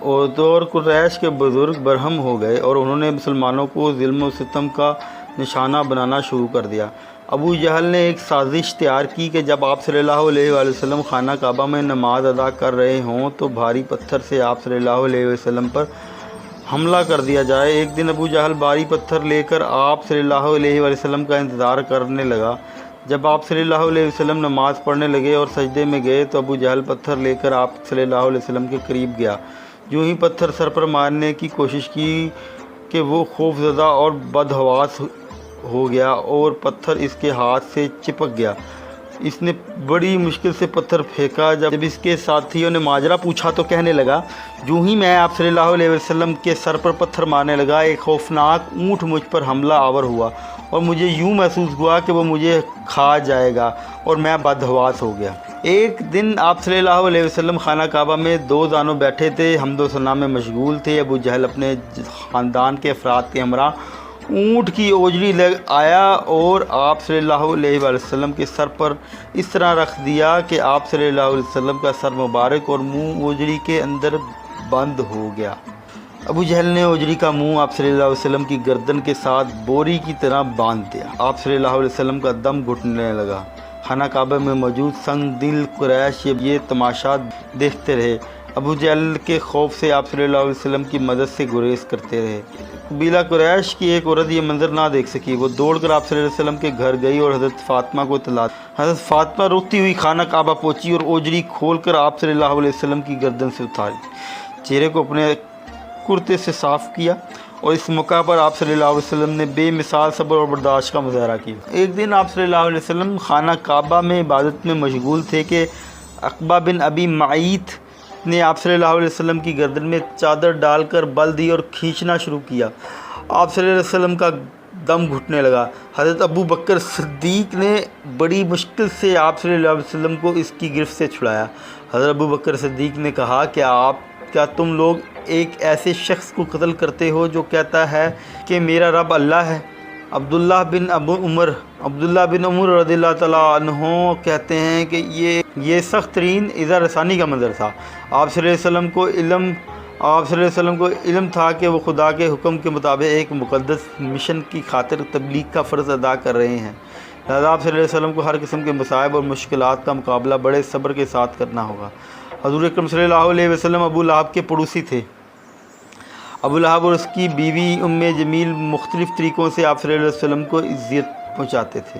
اور قریش کے بزرگ برہم ہو گئے اور انہوں نے مسلمانوں کو ظلم و ستم کا نشانہ بنانا شروع کر دیا۔ ابو جہل نے ایک سازش تیار کی کہ جب آپ صلی اللہ علیہ وآلہ وسلم خانہ کعبہ میں نماز ادا کر رہے ہوں تو بھاری پتھر سے آپ صلی اللہ علیہ وسلم پر حملہ کر دیا جائے۔ ایک دن ابو جہل بھاری پتھر لے کر آپ صلی اللہ علیہ وآلہ وسلم کا انتظار کرنے لگا۔ جب آپ صلی اللہ علیہ وسلم نماز پڑھنے لگے اور سجدے میں گئے تو ابو جہل پتھر لے کر آپ صلی اللہ علیہ وسلم کے قریب گیا۔ جو ہی پتھر سر پر مارنے کی کوشش کی کہ وہ خوف زدہ اور بدحواس ہو گیا اور پتھر اس کے ہاتھ سے چپک گیا۔ اس نے بڑی مشکل سے پتھر پھینکا۔ جب اس کے ساتھیوں نے ماجرا پوچھا تو کہنے لگا، جو ہی میں آپ صلی اللہ علیہ وسلم کے سر پر پتھر مارنے لگا ایک خوفناک اونٹ مجھ پر حملہ آور ہوا اور مجھے یوں محسوس ہوا کہ وہ مجھے کھا جائے گا اور میں بدحواس ہو گیا۔ ایک دن آپ صلی اللہ علیہ وسلم خانہ کعبہ میں دو زانوں بیٹھے تھے، حمد و ثنا میں مشغول تھے۔ ابو جہل اپنے خاندان کے افراد کے ہمراہ اونٹ کی اوجری لے آیا اور آپ صلی اللہ علیہ وآلہ وسلم کے سر پر اس طرح رکھ دیا کہ آپ صلی اللہ علیہ وسلم کا سر مبارک اور منہ اوجری کے اندر بند ہو گیا۔ ابو جہل نے اوجری کا منہ آپ صلی اللہ علیہ وسلم کی گردن کے ساتھ بوری کی طرح باندھ دیا۔ آپ صلی اللہ علیہ وسلم کا دم گھٹنے لگا۔ خانہ کعبہ میں موجود سنگ دل قریش یہ تماشا دیکھتے رہے۔ ابو جہل کے خوف سے آپ صلی اللہ علیہ وسلم کی مدد سے گریز کرتے رہے۔ قبیلہ قریش کی ایک عورت یہ منظر نہ دیکھ سکی، وہ دوڑ کر آپ صلی اللہ علیہ وسلم کے گھر گئی اور حضرت فاطمہ کو اطلاع دی۔ حضرت فاطمہ روتی ہوئی خانہ کعبہ پہنچی اور اوجری کھول کر آپ صلی اللہ علیہ وسلم کی گردن سے اتاری، چہرے کو اپنے کرتے سے صاف کیا، اور اس موقع پر آپ صلی اللہ علیہ وسلم نے بے مثال صبر اور برداشت کا مظاہرہ کیا۔ ایک دن آپ صلی اللہ علیہ وسلم خانہ کعبہ میں عبادت میں مشغول تھے کہ عقبہ بن ابی معیط نے آپ صلی اللہ علیہ وسلم کی گردن میں چادر ڈال کر بل دی اور کھینچنا شروع کیا۔ آپ صلی اللہ علیہ وسلم کا دم گھٹنے لگا۔ حضرت ابو بکر صدیق نے بڑی مشکل سے آپ صلی اللہ علیہ وسلم کو اس کی گرفت سے چھڑایا۔ حضرت ابو بکر صدیق نے کہا کہ کیا تم لوگ ایک ایسے شخص کو قتل کرتے ہو جو کہتا ہے کہ میرا رب اللہ ہے؟ عبداللہ بن عمر رضی اللہ تعالیٰ عنہ کہتے ہیں کہ یہ سخت ترین ایذا رسانی کا منظر تھا۔ آپ صلی اللہ علیہ وسلم کو علم آپ صلی اللہ علیہ وسلم کو علم تھا کہ وہ خدا کے حکم کے مطابق ایک مقدس مشن کی خاطر تبلیغ کا فرض ادا کر رہے ہیں، لہذا آپ صلی اللہ علیہ وسلم کو ہر قسم کے مصائب اور مشکلات کا مقابلہ بڑے صبر کے ساتھ کرنا ہوگا۔ حضور اکرم صلی اللہ علیہ وسلم ابو لہب کے پڑوسی تھے۔ ابو لہب اور اس کی بیوی ام جمیل مختلف طریقوں سے آپ صلی اللہ علیہ وسلم کو اذیت پہنچاتے تھے۔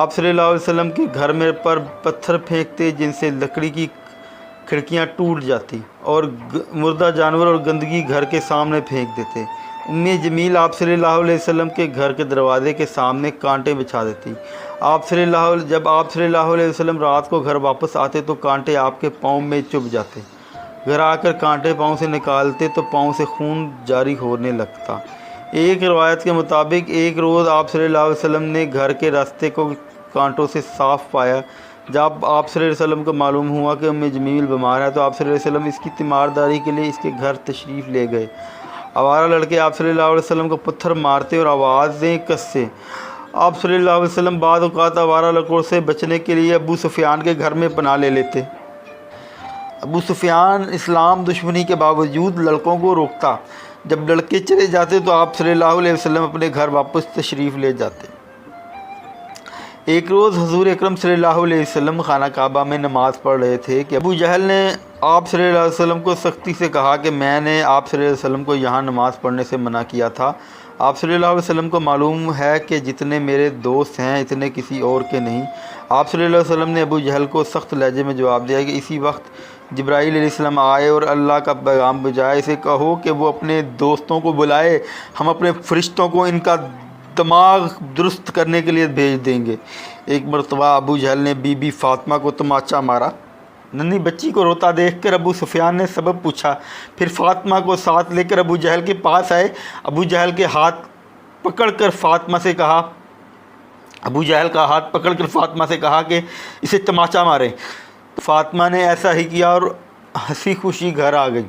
آپ صلی اللہ علیہ وسلم کے گھر میں پر پتھر پھینکتے جن سے لکڑی کی کھڑکیاں ٹوٹ جاتی، اور مردہ جانور اور گندگی گھر کے سامنے پھینک دیتے۔ ام جمیل آپ صلی اللہ علیہ وسلم کے گھر کے دروازے کے سامنے کانٹے بچھا دیتی۔ جب آپ صلی اللہ علیہ وسلم رات کو گھر واپس آتے تو کانٹے آپ کے پاؤں میں چبھ جاتے۔ گھر آ کر کانٹے پاؤں سے نکالتے تو پاؤں سے خون جاری ہونے لگتا۔ ایک روایت کے مطابق ایک روز آپ صلی اللہ علیہ وسلم نے گھر کے راستے کو کانٹوں سے صاف پایا۔ جب آپ صلی اللہ علیہ وسلم کو معلوم ہوا کہ ام جمیل بیمار ہے تو آپ صلی اللہ علیہ وسلم اس کی تیمارداری کے لیے اس کے گھر تشریف لے گئے۔ آوارہ لڑکے آپ صلی اللہ علیہ وسلم کو پتھر مارتے اور آوازیں کستے۔ آپ صلی اللہ علیہ وسلم بعض اوقات آوارہ لڑکوں سے بچنے کے لیے ابو سفیان کے گھر میں پناہ لے لیتے۔ ابو سفیان اسلام دشمنی کے باوجود لڑکوں کو روکتا۔ جب لڑکے چلے جاتے تو آپ صلی اللہ علیہ وسلم اپنے گھر واپس تشریف لے جاتے۔ ایک روز حضور اکرم صلی اللہ علیہ وسلم خانہ کعبہ میں نماز پڑھ رہے تھے کہ ابو جہل نے آپ صلی اللہ علیہ وسلم کو سختی سے کہا کہ میں نے آپ صلی اللہ علیہ وسلم کو یہاں نماز پڑھنے سے منع کیا تھا۔ آپ صلی اللہ علیہ وسلم کو معلوم ہے کہ جتنے میرے دوست ہیں اتنے کسی اور کے نہیں۔ آپ صلی اللہ علیہ وسلم نے ابو جہل کو سخت لہجے میں جواب دیا کہ اسی وقت جبرائیل علیہ السلام آئے اور اللہ کا پیغام بجائے، اسے کہو کہ وہ اپنے دوستوں کو بلائے، ہم اپنے فرشتوں کو ان کا دماغ درست کرنے کے لیے بھیج دیں گے۔ ایک مرتبہ ابو جہل نے بی بی فاطمہ کو تماچا مارا۔ ننھی بچی کو روتا دیکھ کر ابو سفیان نے سبب پوچھا، پھر فاطمہ کو ساتھ لے کر ابو جہل کے پاس آئے۔ ابو جہل کا ہاتھ پکڑ کر فاطمہ سے کہا کہ اسے تماچا مارے۔ فاطمہ نے ایسا ہی کیا اور ہنسی خوشی گھر آ گئی۔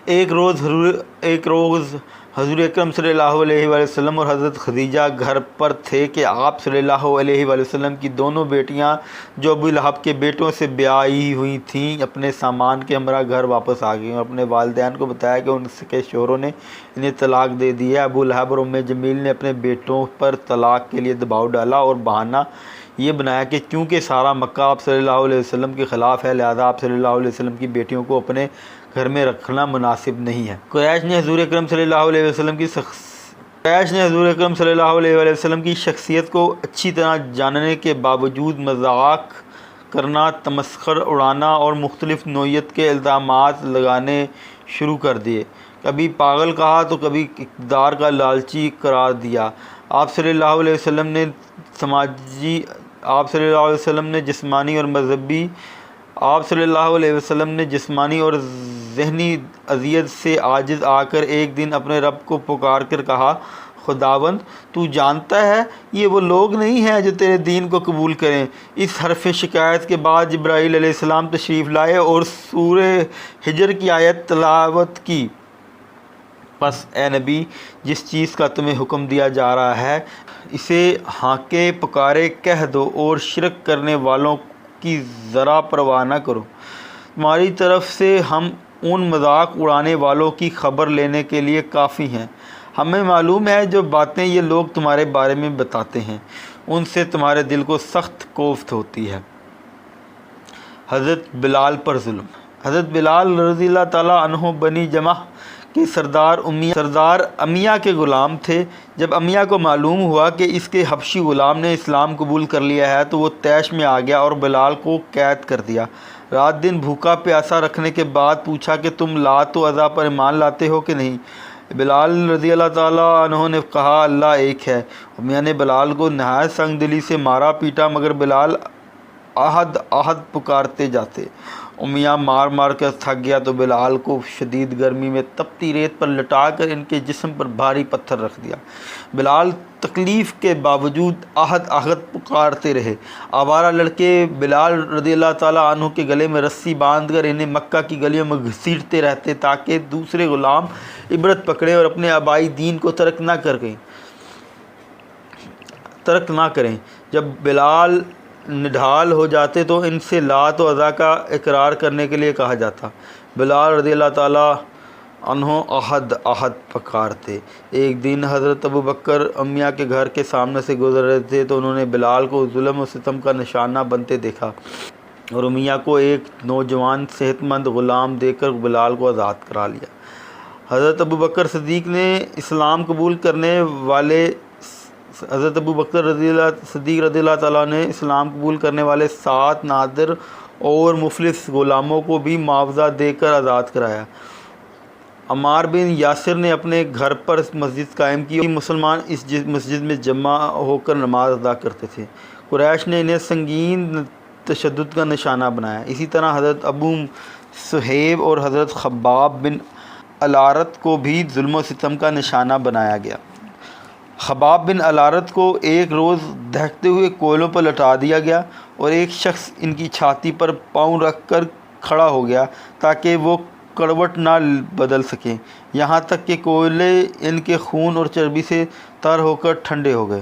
ایک روز حضور اکرم صلی اللہ علیہ وآلہ وسلم اور حضرت خدیجہ گھر پر تھے کہ آپ صلی اللہ علیہ وآلہ وسلم کی دونوں بیٹیاں جو ابو لہب کے بیٹوں سے بیاہی ہوئی تھیں اپنے سامان کے ہمراہ گھر واپس آ گئیں اور اپنے والدین کو بتایا کہ ان کے شوہروں نے انہیں طلاق دے دی ہے۔ ابو لہب اور ام جمیل نے اپنے بیٹوں پر طلاق کے لیے دباؤ ڈالا اور بہانہ یہ بنایا کہ کیونکہ سارا مکہ آپ صلی اللہ علیہ وسلم کے خلاف ہے، لہذا آپ صلی اللہ علیہ وسلم کی بیٹیوں کو اپنے گھر میں رکھنا مناسب نہیں ہے۔ قریش نے حضور اکرم صلی اللہ علیہ وسلم کی شخصیت کو اچھی طرح جاننے کے باوجود مذاق کرنا، تمسخر اڑانا اور مختلف نوعیت کے الزامات لگانے شروع کر دیے۔ کبھی پاگل کہا تو کبھی اقتدار کا لالچی قرار دیا۔ آپ صلی اللہ علیہ وسلم نے جسمانی اور ذہنی اذیت سے عاجز آ کر ایک دن اپنے رب کو پکار کر کہا، خداوند تو جانتا ہے یہ وہ لوگ نہیں ہیں جو تیرے دین کو قبول کریں۔ اس حرف شکایت کے بعد جبرائیل علیہ السلام تشریف لائے اور سورہ حجر کی آیت تلاوت کی، پس اے نبی جس چیز کا تمہیں حکم دیا جا رہا ہے اسے ہانکے پکارے کہہ دو اور شرک کرنے والوں کی ذرا پرواہ نہ کرو۔ تمہاری طرف سے ہم ان مذاق اڑانے والوں کی خبر لینے کے لیے کافی ہیں۔ ہمیں معلوم ہے جو باتیں یہ لوگ تمہارے بارے میں بتاتے ہیں ان سے تمہارے دل کو سخت کوفت ہوتی ہے۔ حضرت بلال پر ظلم۔ حضرت بلال رضی اللہ تعالیٰ عنہ بنی جمح کے سردار امیہ کے غلام تھے۔ جب امیہ کو معلوم ہوا کہ اس کے حبشی غلام نے اسلام قبول کر لیا ہے تو وہ طیش میں آ گیا اور بلال کو قید کر دیا۔ رات دن بھوکا پیاسا رکھنے کے بعد پوچھا کہ تم لات و عزا پر ایمان لاتے ہو کہ نہیں؟ بلال رضی اللہ تعالیٰ عنہ نے کہا اللہ ایک ہے۔ امیہ نے بلال کو نہایت سنگ دلی سے مارا پیٹا مگر بلال احد احد پکارتے جاتے۔ امیہ مار مار کر تھک گیا تو بلال کو شدید گرمی میں تپتی ریت پر لٹا کر ان کے جسم پر بھاری پتھر رکھ دیا۔ بلال تکلیف کے باوجود احد احد پکارتے رہے۔ آوارہ لڑکے بلال رضی اللہ تعالیٰ عنہ کے گلے میں رسی باندھ کر انہیں مکہ کی گلیوں میں گھسیٹتے رہتے تاکہ دوسرے غلام عبرت پکڑیں اور اپنے آبائی دین کو ترک نہ کریں۔ جب بلال نڈھال ہو جاتے تو ان سے لات و عزا کا اقرار کرنے کے لیے کہا جاتا۔ بلال رضی اللہ تعالیٰ عنہ احد احد پکارتے۔ ایک دن حضرت ابو بکر امیہ کے گھر کے سامنے سے گزر رہے تھے تو انہوں نے بلال کو ظلم و ستم کا نشانہ بنتے دیکھا اور امیہ کو ایک نوجوان صحت مند غلام دے کر بلال کو آزاد کرا لیا۔ حضرت ابو بکر صدیق رضی اللہ تعالیٰ نے اسلام قبول کرنے والے 7 نادر اور مفلس غلاموں کو بھی معاوضہ دے کر آزاد کرایا۔ عمار بن یاسر نے اپنے گھر پر مسجد قائم کی اور مسلمان اس مسجد میں جمع ہو کر نماز ادا کرتے تھے۔ قریش نے انہیں سنگین تشدد کا نشانہ بنایا۔ اسی طرح حضرت ابو صہیب اور حضرت خباب بن الارت کو بھی ظلم و ستم کا نشانہ بنایا گیا۔ خباب بن الارت کو ایک روز دہکتے ہوئے کوئلوں پر لٹا دیا گیا اور ایک شخص ان کی چھاتی پر پاؤں رکھ کر کھڑا ہو گیا تاکہ وہ کروٹ نہ بدل سکیں، یہاں تک کہ کوئلے ان کے خون اور چربی سے تر ہو کر ٹھنڈے ہو گئے۔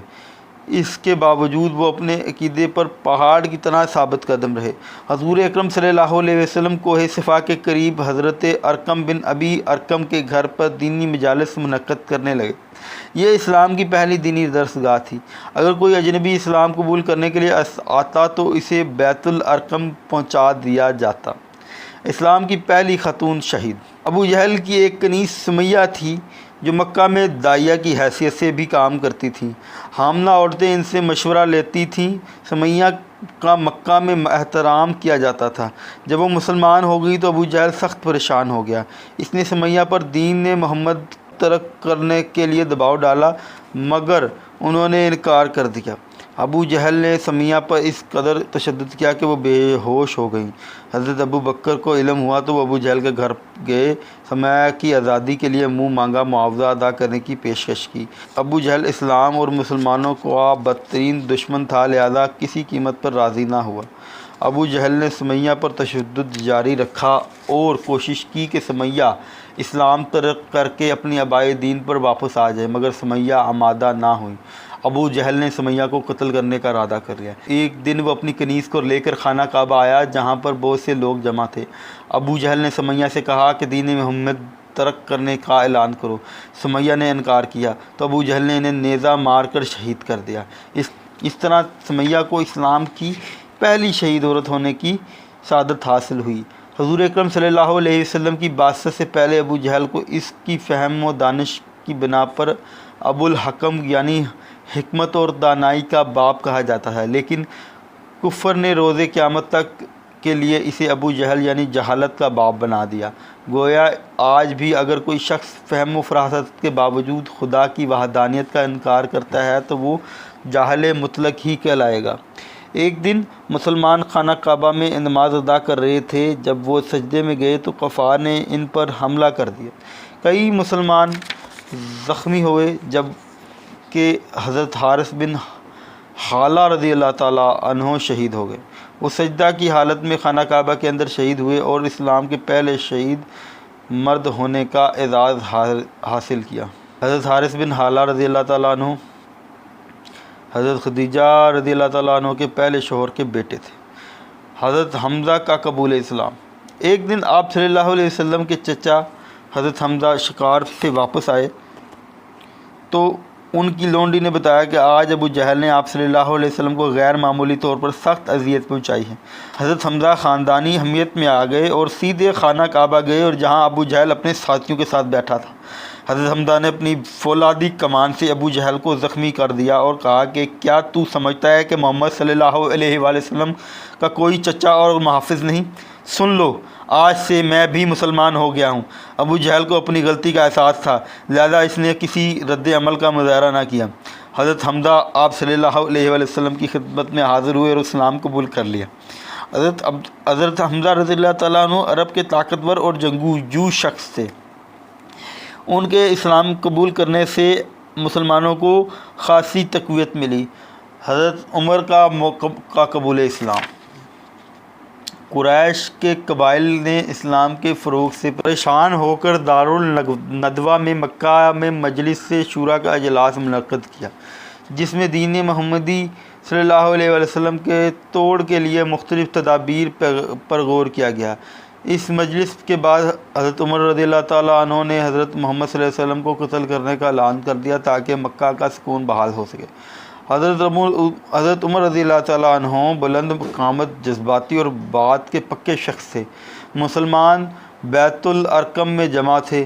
اس کے باوجود وہ اپنے عقیدے پر پہاڑ کی طرح ثابت قدم رہے۔ حضور اکرم صلی اللہ علیہ وسلم کوہ صفا کے قریب حضرت ارقم بن ابی ارقم کے گھر پر دینی مجالس منعقد کرنے لگے۔ یہ اسلام کی پہلی دینی درس گاہ تھی۔ اگر کوئی اجنبی اسلام قبول کرنے کے لیے آتا تو اسے بیت الارقم پہنچا دیا جاتا۔ اسلام کی پہلی خاتون شہید۔ ابو جہل کی ایک کنیز سمیہ تھی جو مکہ میں داعیہ کی حیثیت سے بھی کام کرتی تھیں۔ حاملہ عورتیں ان سے مشورہ لیتی تھیں۔ سمیہ کا مکہ میں احترام کیا جاتا تھا۔ جب وہ مسلمان ہو گئی تو ابو جہل سخت پریشان ہو گیا۔ اس نے سمیہ پر دین نے محمد ترک کرنے کے لیے دباؤ ڈالا مگر انہوں نے انکار کر دیا۔ ابو جہل نے سمیہ پر اس قدر تشدد کیا کہ وہ بے ہوش ہو گئیں۔ حضرت ابو بکر کو علم ہوا تو وہ ابو جہل کے گھر گئے، سمیہ کی آزادی کے لیے منہ مانگا معاوضہ ادا کرنے کی پیشکش کی۔ ابو جہل اسلام اور مسلمانوں کا بدترین دشمن تھا، لہذا کسی قیمت پر راضی نہ ہوا۔ ابو جہل نے سمیہ پر تشدد جاری رکھا اور کوشش کی کہ سمیہ اسلام ترک کر کے اپنی آبائی دین پر واپس آ جائے، مگر سمیہ آمادہ نہ ہوئی۔ ابو جہل نے سمیہ کو قتل کرنے کا ارادہ کر لیا۔ ایک دن وہ اپنی کنیز کو لے کر خانہ کعبہ آیا جہاں پر بہت سے لوگ جمع تھے۔ ابو جہل نے سمیہ سے کہا کہ دین محمد ترک کرنے کا اعلان کرو۔ سمیہ نے انکار کیا تو ابو جہل نے انہیں نیزہ مار کر شہید کر دیا۔ اس طرح سمیہ کو اسلام کی پہلی شہید عورت ہونے کی سعادت حاصل ہوئی۔ حضور اکرم صلی اللہ علیہ وسلم کی بعثت سے پہلے ابو جہل کو اس کی فہم و دانش کی بنا پر ابو الحکم یعنی حکمت اور دانائی کا باپ کہا جاتا ہے، لیکن کفر نے روز قیامت تک کے لیے اسے ابو جہل یعنی جہالت کا باپ بنا دیا۔ گویا آج بھی اگر کوئی شخص فہم و فراست کے باوجود خدا کی وحدانیت کا انکار کرتا ہے تو وہ جاہل مطلق ہی کہلائے گا۔ ایک دن مسلمان خانہ کعبہ میں نماز ادا کر رہے تھے۔ جب وہ سجدے میں گئے تو کفار نے ان پر حملہ کر دیا۔ کئی مسلمان زخمی ہوئے جب کہ حضرت حارث بن حالہ رضی اللہ تعالیٰ عنہ شہید ہو گئے۔ وہ سجدہ کی حالت میں خانہ کعبہ کے اندر شہید ہوئے اور اسلام کے پہلے شہید مرد ہونے کا اعزاز حاصل کیا۔ حضرت حارث بن حالہ رضی اللہ تعالیٰ عنہ حضرت خدیجہ رضی اللہ تعالیٰ عنہ کے پہلے شوہر کے بیٹے تھے۔ حضرت حمزہ کا قبول اسلام۔ ایک دن آپ صلی اللہ علیہ وسلم کے چچا حضرت حمزہ شکار سے واپس آئے تو ان کی لونڈی نے بتایا کہ آج ابو جہل نے آپ صلی اللہ علیہ وسلم کو غیر معمولی طور پر سخت اذیت پہنچائی ہے۔ حضرت حمزہ خاندانی حمیت میں آ گئے اور سیدھے خانہ کعبہ گئے اور جہاں ابو جہل اپنے ساتھیوں کے ساتھ بیٹھا تھا، حضرت حمزہ نے اپنی فولادی کمان سے ابو جہل کو زخمی کر دیا اور کہا کہ کیا تو سمجھتا ہے کہ محمد صلی اللہ علیہ وآلہ وسلم کا کوئی چچا اور محافظ نہیں؟ سن لو، آج سے میں بھی مسلمان ہو گیا ہوں۔ ابو جہل کو اپنی غلطی کا احساس تھا، لہذا اس نے کسی رد عمل کا مظاہرہ نہ کیا۔ حضرت حمزہ آپ صلی اللہ علیہ وآلہ وسلم کی خدمت میں حاضر ہوئے اور اسلام قبول کر لیا۔ حضرت حمزہ رضی اللہ تعالیٰ عنہ عرب کے طاقتور اور جنگجو شخص تھے۔ ان کے اسلام قبول کرنے سے مسلمانوں کو خاصی تقویت ملی۔ حضرت عمر کا قبول اسلام۔ قریش کے قبائل نے اسلام کے فروغ سے پریشان ہو کر دارالندوہ میں مکہ میں مجلس شورا کا اجلاس منعقد کیا، جس میں دین محمدی صلی اللہ علیہ وسلم کے توڑ کے لیے مختلف تدابیر پر غور کیا گیا۔ اس مجلس کے بعد حضرت عمر رضی اللہ تعالیٰ عنہ نے حضرت محمد صلی اللہ علیہ وسلم کو قتل کرنے کا اعلان کر دیا تاکہ مکہ کا سکون بحال ہو سکے۔ حضرت عمر رضی اللہ تعالیٰ عنہ بلند قامت، جذباتی اور بات کے پکے شخص تھے۔ مسلمان بیت الارقم میں جمع تھے۔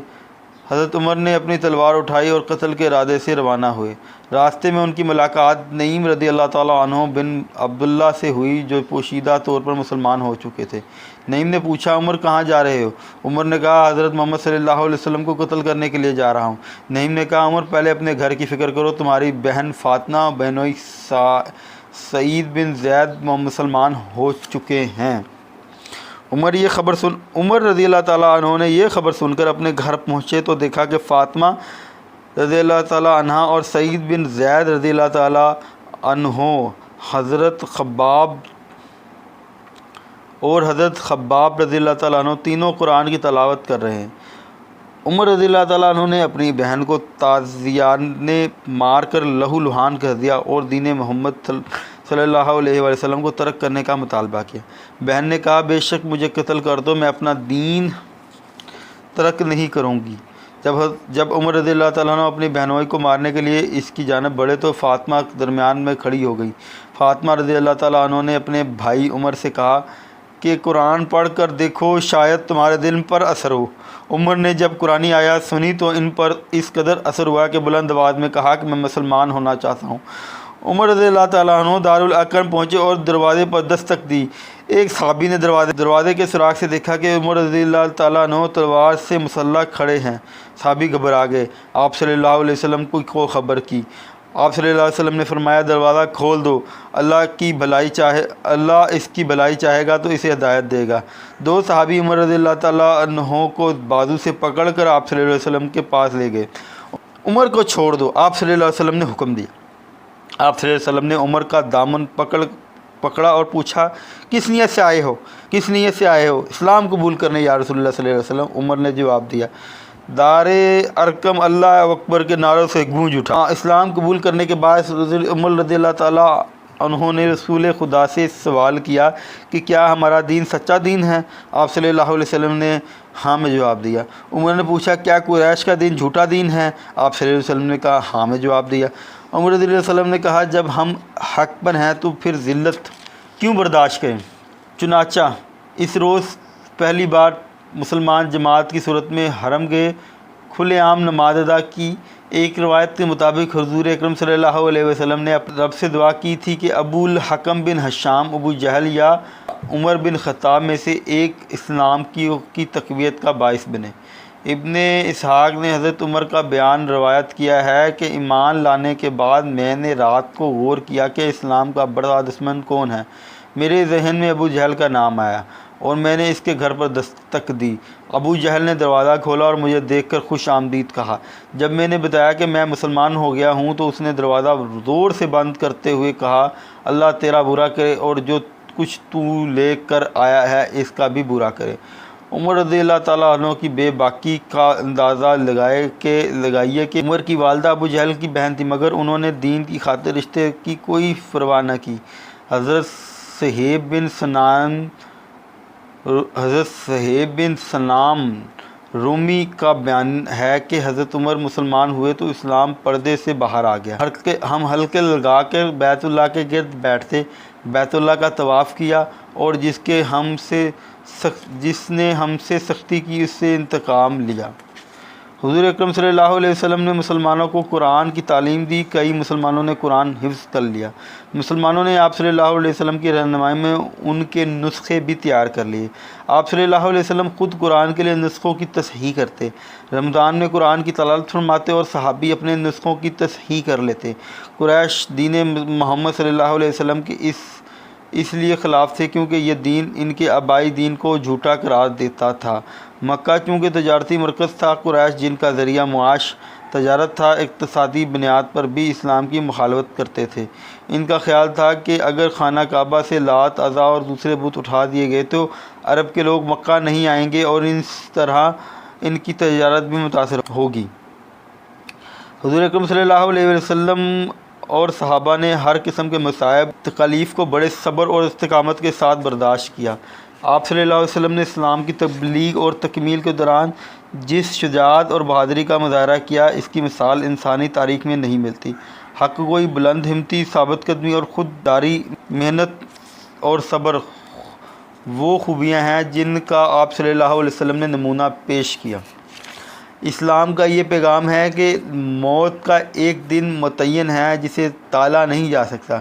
حضرت عمر نے اپنی تلوار اٹھائی اور قتل کے ارادے سے روانہ ہوئے۔ راستے میں ان کی ملاقات نعیم رضی اللہ تعالیٰ عنہ بن عبداللہ سے ہوئی جو پوشیدہ طور پر مسلمان ہو چکے تھے۔ نعیم نے پوچھا، عمر کہاں جا رہے ہو؟ عمر نے کہا، حضرت محمد صلی اللہ علیہ وسلم کو قتل کرنے کے لیے جا رہا ہوں۔ نعیم نے کہا، عمر پہلے اپنے گھر کی فکر کرو، تمہاری بہن فاطمہ بنوئی سعید بن زید مسلمان ہو چکے ہیں۔ عمر رضی اللہ تعالیٰ عنہ نے یہ خبر سن کر اپنے گھر پہنچے تو دیکھا کہ فاطمہ رضی اللہ تعالیٰ عنہ اور سعید بن زید رضی اللہ تعالیٰ عنہ حضرت خباب رضی اللہ تعالیٰ عنہ تینوں قرآن کی تلاوت کر رہے ہیں۔ عمر رضی اللہ تعالیٰ عنہ نے اپنی بہن کو تازیانے مار کر لہو لہان کر دیا اور دین محمد صلی اللہ علیہ وسلم کو ترک کرنے کا مطالبہ کیا۔ بہن نے کہا، بے شک مجھے قتل کر دو، میں اپنا دین ترک نہیں کروں گی۔ جب عمر رضی اللہ تعالیٰ عنہ اپنی بہنوئی کو مارنے کے لیے اس کی جانب بڑھے تو فاطمہ درمیان میں کھڑی ہو گئی۔ فاطمہ رضی اللہ تعالیٰ عنہ نے اپنے بھائی عمر سے کہا کہ قرآن پڑھ کر دیکھو، شاید تمہارے دل پر اثر ہو۔ عمر نے جب قرآنی آیات سنی تو ان پر اس قدر اثر ہوا کہ بلند آواز میں کہا کہ میں مسلمان ہونا چاہتا ہوں۔ عمر رضی اللہ تعالیٰ عنہ دارالارقم پہنچے اور دروازے پر دستک دی۔ ایک صحابی نے دروازے کے سوراخ سے دیکھا کہ عمر رضی اللہ تعالیٰ عنہ تلوار سے مسلح کھڑے ہیں۔ صحابی گھبرا گئے، آپ صلی اللہ علیہ وسلم کو خبر کی۔ آپ صلی اللہ علیہ وسلم نے فرمایا، دروازہ کھول دو، اللہ اس کی بھلائی چاہے گا تو اسے ہدایت دے گا۔ دو صحابی عمر رضی اللہ تعالیٰ عنہ کو بازو سے پکڑ کر آپ صلی اللہ علیہ وسلم کے پاس لے گئے۔ عمر کو چھوڑ دو، آپ صلی اللہ علیہ وسلم نے حکم دیا۔ آپ صلی اللہ علیہ وسلم نے عمر کا دامن پکڑا اور پوچھا، کس نیت سے آئے ہو؟ اسلام قبول کرنے یا رسول اللہ صلی اللہ علیہ وسلم۔ عمر نے جواب دیا، دار ارقم اللہ اکبر کے نعروں سے گونج اٹھا۔ اسلام قبول کرنے کے بعد عمر رضی اللہ تعالیٰ عنہ نے رسول خدا سے سوال کیا کہ کیا ہمارا دین سچا دین ہے؟ آپ صلی اللہ علیہ وسلم نے ہاں میں جواب دیا۔ عمر نے پوچھا، کیا قریش کا دین جھوٹا دین ہے؟ آپ صلی اللہ علیہ وسلم نے کہا، ہاں میں جواب دیا۔ عمر رضی اللہ علیہ وسلم نے کہا، جب ہم حق پر ہیں تو پھر ذلت کیوں برداشت کریں؟ چنانچہ اس روز پہلی بار مسلمان جماعت کی صورت میں حرم گئے، کھلے عام نماز ادا کی۔ ایک روایت کے مطابق حضور اکرم صلی اللہ علیہ وسلم نے اپنے رب سے دعا کی تھی کہ ابو الحکم بن ہشام، ابو جہل یا عمر بن خطاب میں سے ایک اسلام کی تقویت کا باعث بنے۔ ابن اسحاق نے حضرت عمر کا بیان روایت کیا ہے کہ ایمان لانے کے بعد میں نے رات کو غور کیا کہ اسلام کا بڑا دشمن کون ہے۔ میرے ذہن میں ابو جہل کا نام آیا اور میں نے اس کے گھر پر دستک دی۔ ابو جہل نے دروازہ کھولا اور مجھے دیکھ کر خوش آمدید کہا۔ جب میں نے بتایا کہ میں مسلمان ہو گیا ہوں تو اس نے دروازہ زور سے بند کرتے ہوئے کہا، اللہ تیرا برا کرے اور جو کچھ تو لے کر آیا ہے اس کا بھی برا کرے۔ عمر رضی اللہ تعالیٰ عنہ کی بے باکی کا اندازہ لگائیے کہ عمر کی والدہ ابو جہل کی بہن تھی، مگر انہوں نے دین کی خاطر رشتے کی کوئی پرواہ نہ کی۔ حضرت صہیب بن سنام رومی کا بیان ہے کہ حضرت عمر مسلمان ہوئے تو اسلام پردے سے باہر آ گیا۔ ہم حلقے لگا کر بیت اللہ کے گرد بیٹھتے، بیت اللہ کا طواف کیا اور جس نے ہم سے سختی کی اس سے انتقام لیا۔ حضور اکرم صلی اللہ علیہ وسلم نے مسلمانوں کو قرآن کی تعلیم دی، کئی مسلمانوں نے قرآن حفظ کر لیا۔ مسلمانوں نے آپ صلی اللہ علیہ وسلم کی رہنمائی میں ان کے نسخے بھی تیار کر لیے۔ آپ صلی اللہ علیہ وسلم خود قرآن کے لیے نسخوں کی تصحیح کرتے، رمضان میں قرآن کی تلاوت فرماتے اور صحابی اپنے نسخوں کی تصحیح کر لیتے۔ قریش دین محمد صلی اللہ علیہ وسلم کے اس لیے خلاف تھے کیونکہ یہ دین ان کے آبائی دین کو جھوٹا قرار دیتا تھا۔ مکہ چونکہ تجارتی مرکز تھا، قریش جن کا ذریعہ معاش تجارت تھا، اقتصادی بنیاد پر بھی اسلام کی مخالفت کرتے تھے۔ ان کا خیال تھا کہ اگر خانہ کعبہ سے لات، عزا اور دوسرے بت اٹھا دیے گئے تو عرب کے لوگ مکہ نہیں آئیں گے اور اس طرح ان کی تجارت بھی متاثر ہوگی۔ حضور اکرم صلی اللہ علیہ وسلم اور صحابہ نے ہر قسم کے مصائب تکالیف کو بڑے صبر اور استقامت کے ساتھ برداشت کیا۔ آپ صلی اللہ علیہ وسلم نے اسلام کی تبلیغ اور تکمیل کے دوران جس شجاعت اور بہادری کا مظاہرہ کیا، اس کی مثال انسانی تاریخ میں نہیں ملتی۔ حق گوئی، بلند ہمتی، ثابت قدمی اور خود داری، محنت اور صبر وہ خوبیاں ہیں جن کا آپ صلی اللہ علیہ وسلم نے نمونہ پیش کیا۔ اسلام کا یہ پیغام ہے کہ موت کا ایک دن متعین ہے جسے ٹالا نہیں جا سکتا،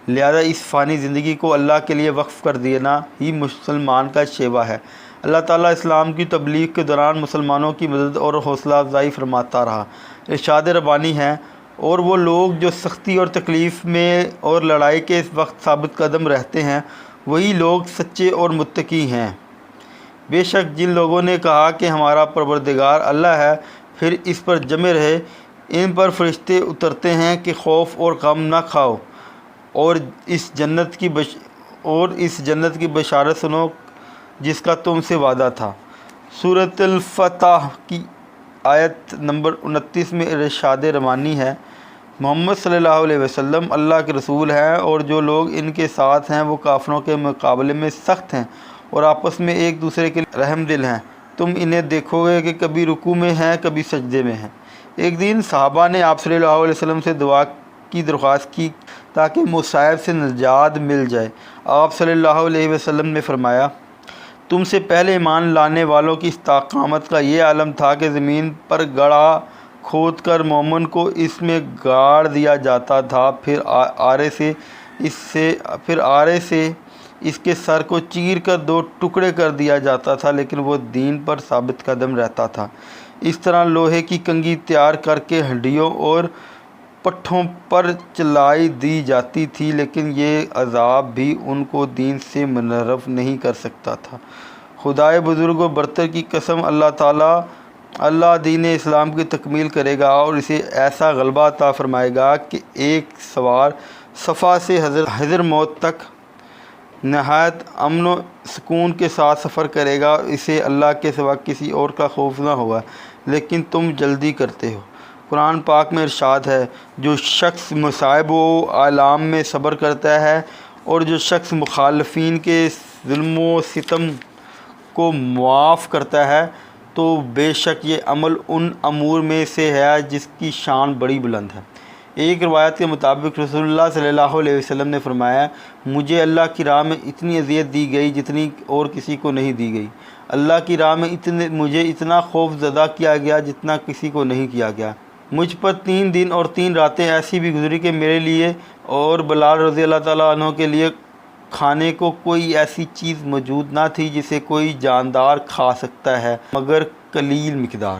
لہذا اس فانی زندگی کو اللہ کے لیے وقف کر دینا ہی مسلمان کا شیوا ہے۔ اللہ تعالیٰ اسلام کی تبلیغ کے دوران مسلمانوں کی مدد اور حوصلہ افزائی فرماتا رہا۔ ارشاد ربانی ہے، اور وہ لوگ جو سختی اور تکلیف میں اور لڑائی کے اس وقت ثابت قدم رہتے ہیں، وہی لوگ سچے اور متقی ہیں۔ بے شک جن لوگوں نے کہا کہ ہمارا پروردگار اللہ ہے، پھر اس پر جمے رہے، ان پر فرشتے اترتے ہیں کہ خوف اور غم نہ کھاؤ، اور اس جنت کی بشارت سنو جس کا تم سے وعدہ تھا۔ سورۃ الفتح کی آیت نمبر 29 میں ارشاد ربانی ہے، محمد صلی اللہ علیہ وسلم اللہ کے رسول ہیں، اور جو لوگ ان کے ساتھ ہیں وہ کافروں کے مقابلے میں سخت ہیں اور آپس میں ایک دوسرے کے رحم دل ہیں۔ تم انہیں دیکھو گے کہ کبھی رکوع میں ہیں، کبھی سجدے میں ہیں۔ ایک دن صحابہ نے آپ صلی اللہ علیہ وسلم سے دعا کی درخواست کی تاکہ مصائب سے نجات مل جائے۔ آپ صلی اللہ علیہ وسلم نے فرمایا، تم سے پہلے ایمان لانے والوں کی استقامت کا یہ عالم تھا کہ زمین پر گڑھا کھود کر مومن کو اس میں گاڑ دیا جاتا تھا، پھر آرے سے اس کے سر کو چیر کر 2 ٹکڑے کر دیا جاتا تھا، لیکن وہ دین پر ثابت قدم رہتا تھا۔ اس طرح لوہے کی کنگھی تیار کر کے ہڈیوں اور پٹھوں پر چلائی دی جاتی تھی، لیکن یہ عذاب بھی ان کو دین سے منحرف نہیں کر سکتا تھا۔ خدائے بزرگ و برتر کی قسم، اللہ دین اسلام کی تکمیل کرے گا اور اسے ایسا غلبہ عطا فرمائے گا کہ ایک سوار صفا سے حضر موت تک نہایت امن و سکون کے ساتھ سفر کرے گا، اسے اللہ کے سوا کسی اور کا خوف نہ ہوگا، لیکن تم جلدی کرتے ہو۔ قرآن پاک میں ارشاد ہے، جو شخص مصائب و آلام میں صبر کرتا ہے اور جو شخص مخالفین کے ظلم و ستم کو معاف کرتا ہے، تو بے شک یہ عمل ان امور میں سے ہے جس کی شان بڑی بلند ہے۔ ایک روایت کے مطابق رسول اللہ صلی اللہ علیہ وسلم نے فرمایا، مجھے اللہ کی راہ میں اتنی اذیت دی گئی جتنی اور کسی کو نہیں دی گئی۔ اللہ کی راہ میں مجھے اتنا خوف زدہ کیا گیا جتنا کسی کو نہیں کیا گیا۔ مجھ پر 3 دن اور 3 راتیں ایسی بھی گزری کہ میرے لیے اور بلال رضی اللہ تعالیٰ عنہ کے لیے کھانے کو کوئی ایسی چیز موجود نہ تھی جسے کوئی جاندار کھا سکتا ہے مگر قلیل مقدار۔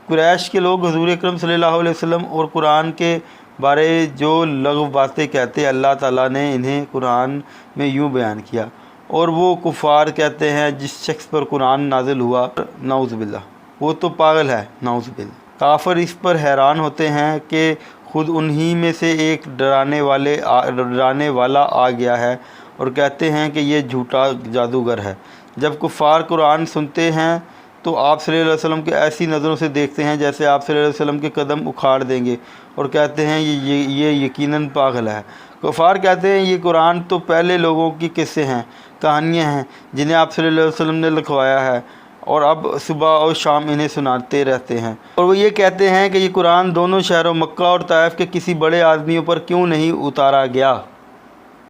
قریش کے لوگ حضور اکرم صلی اللہ علیہ وسلم اور قرآن کے بارے جو لغو باتیں کہتے، اللہ تعالیٰ نے انہیں قرآن میں یوں بیان کیا، اور وہ کفار کہتے ہیں جس شخص پر قرآن نازل ہوا، نعوذ باللہ، وہ تو پاگل ہے، نعوذ باللہ۔ کافر اس پر حیران ہوتے ہیں کہ خود انہی میں سے ایک ڈرانے والا آ گیا ہے، اور کہتے ہیں کہ یہ جھوٹا جادوگر ہے۔ جب کفار قرآن سنتے ہیں تو آپ صلی اللہ علیہ وسلم کے ایسی نظروں سے دیکھتے ہیں جیسے آپ صلی اللہ علیہ وسلم کے قدم اکھاڑ دیں گے، اور کہتے ہیں یہ یقیناً پاگل ہے۔ کفار کہتے ہیں یہ قرآن تو پہلے لوگوں کی قصے ہیں، کہانیاں ہیں جنہیں آپ صلی اللہ علیہ وسلم نے لکھوایا ہے، اور اب صبح اور شام انہیں سناتے رہتے ہیں۔ اور وہ یہ کہتے ہیں کہ یہ قرآن دونوں شہروں مکہ اور طائف کے کسی بڑے آدمیوں پر کیوں نہیں اتارا گیا۔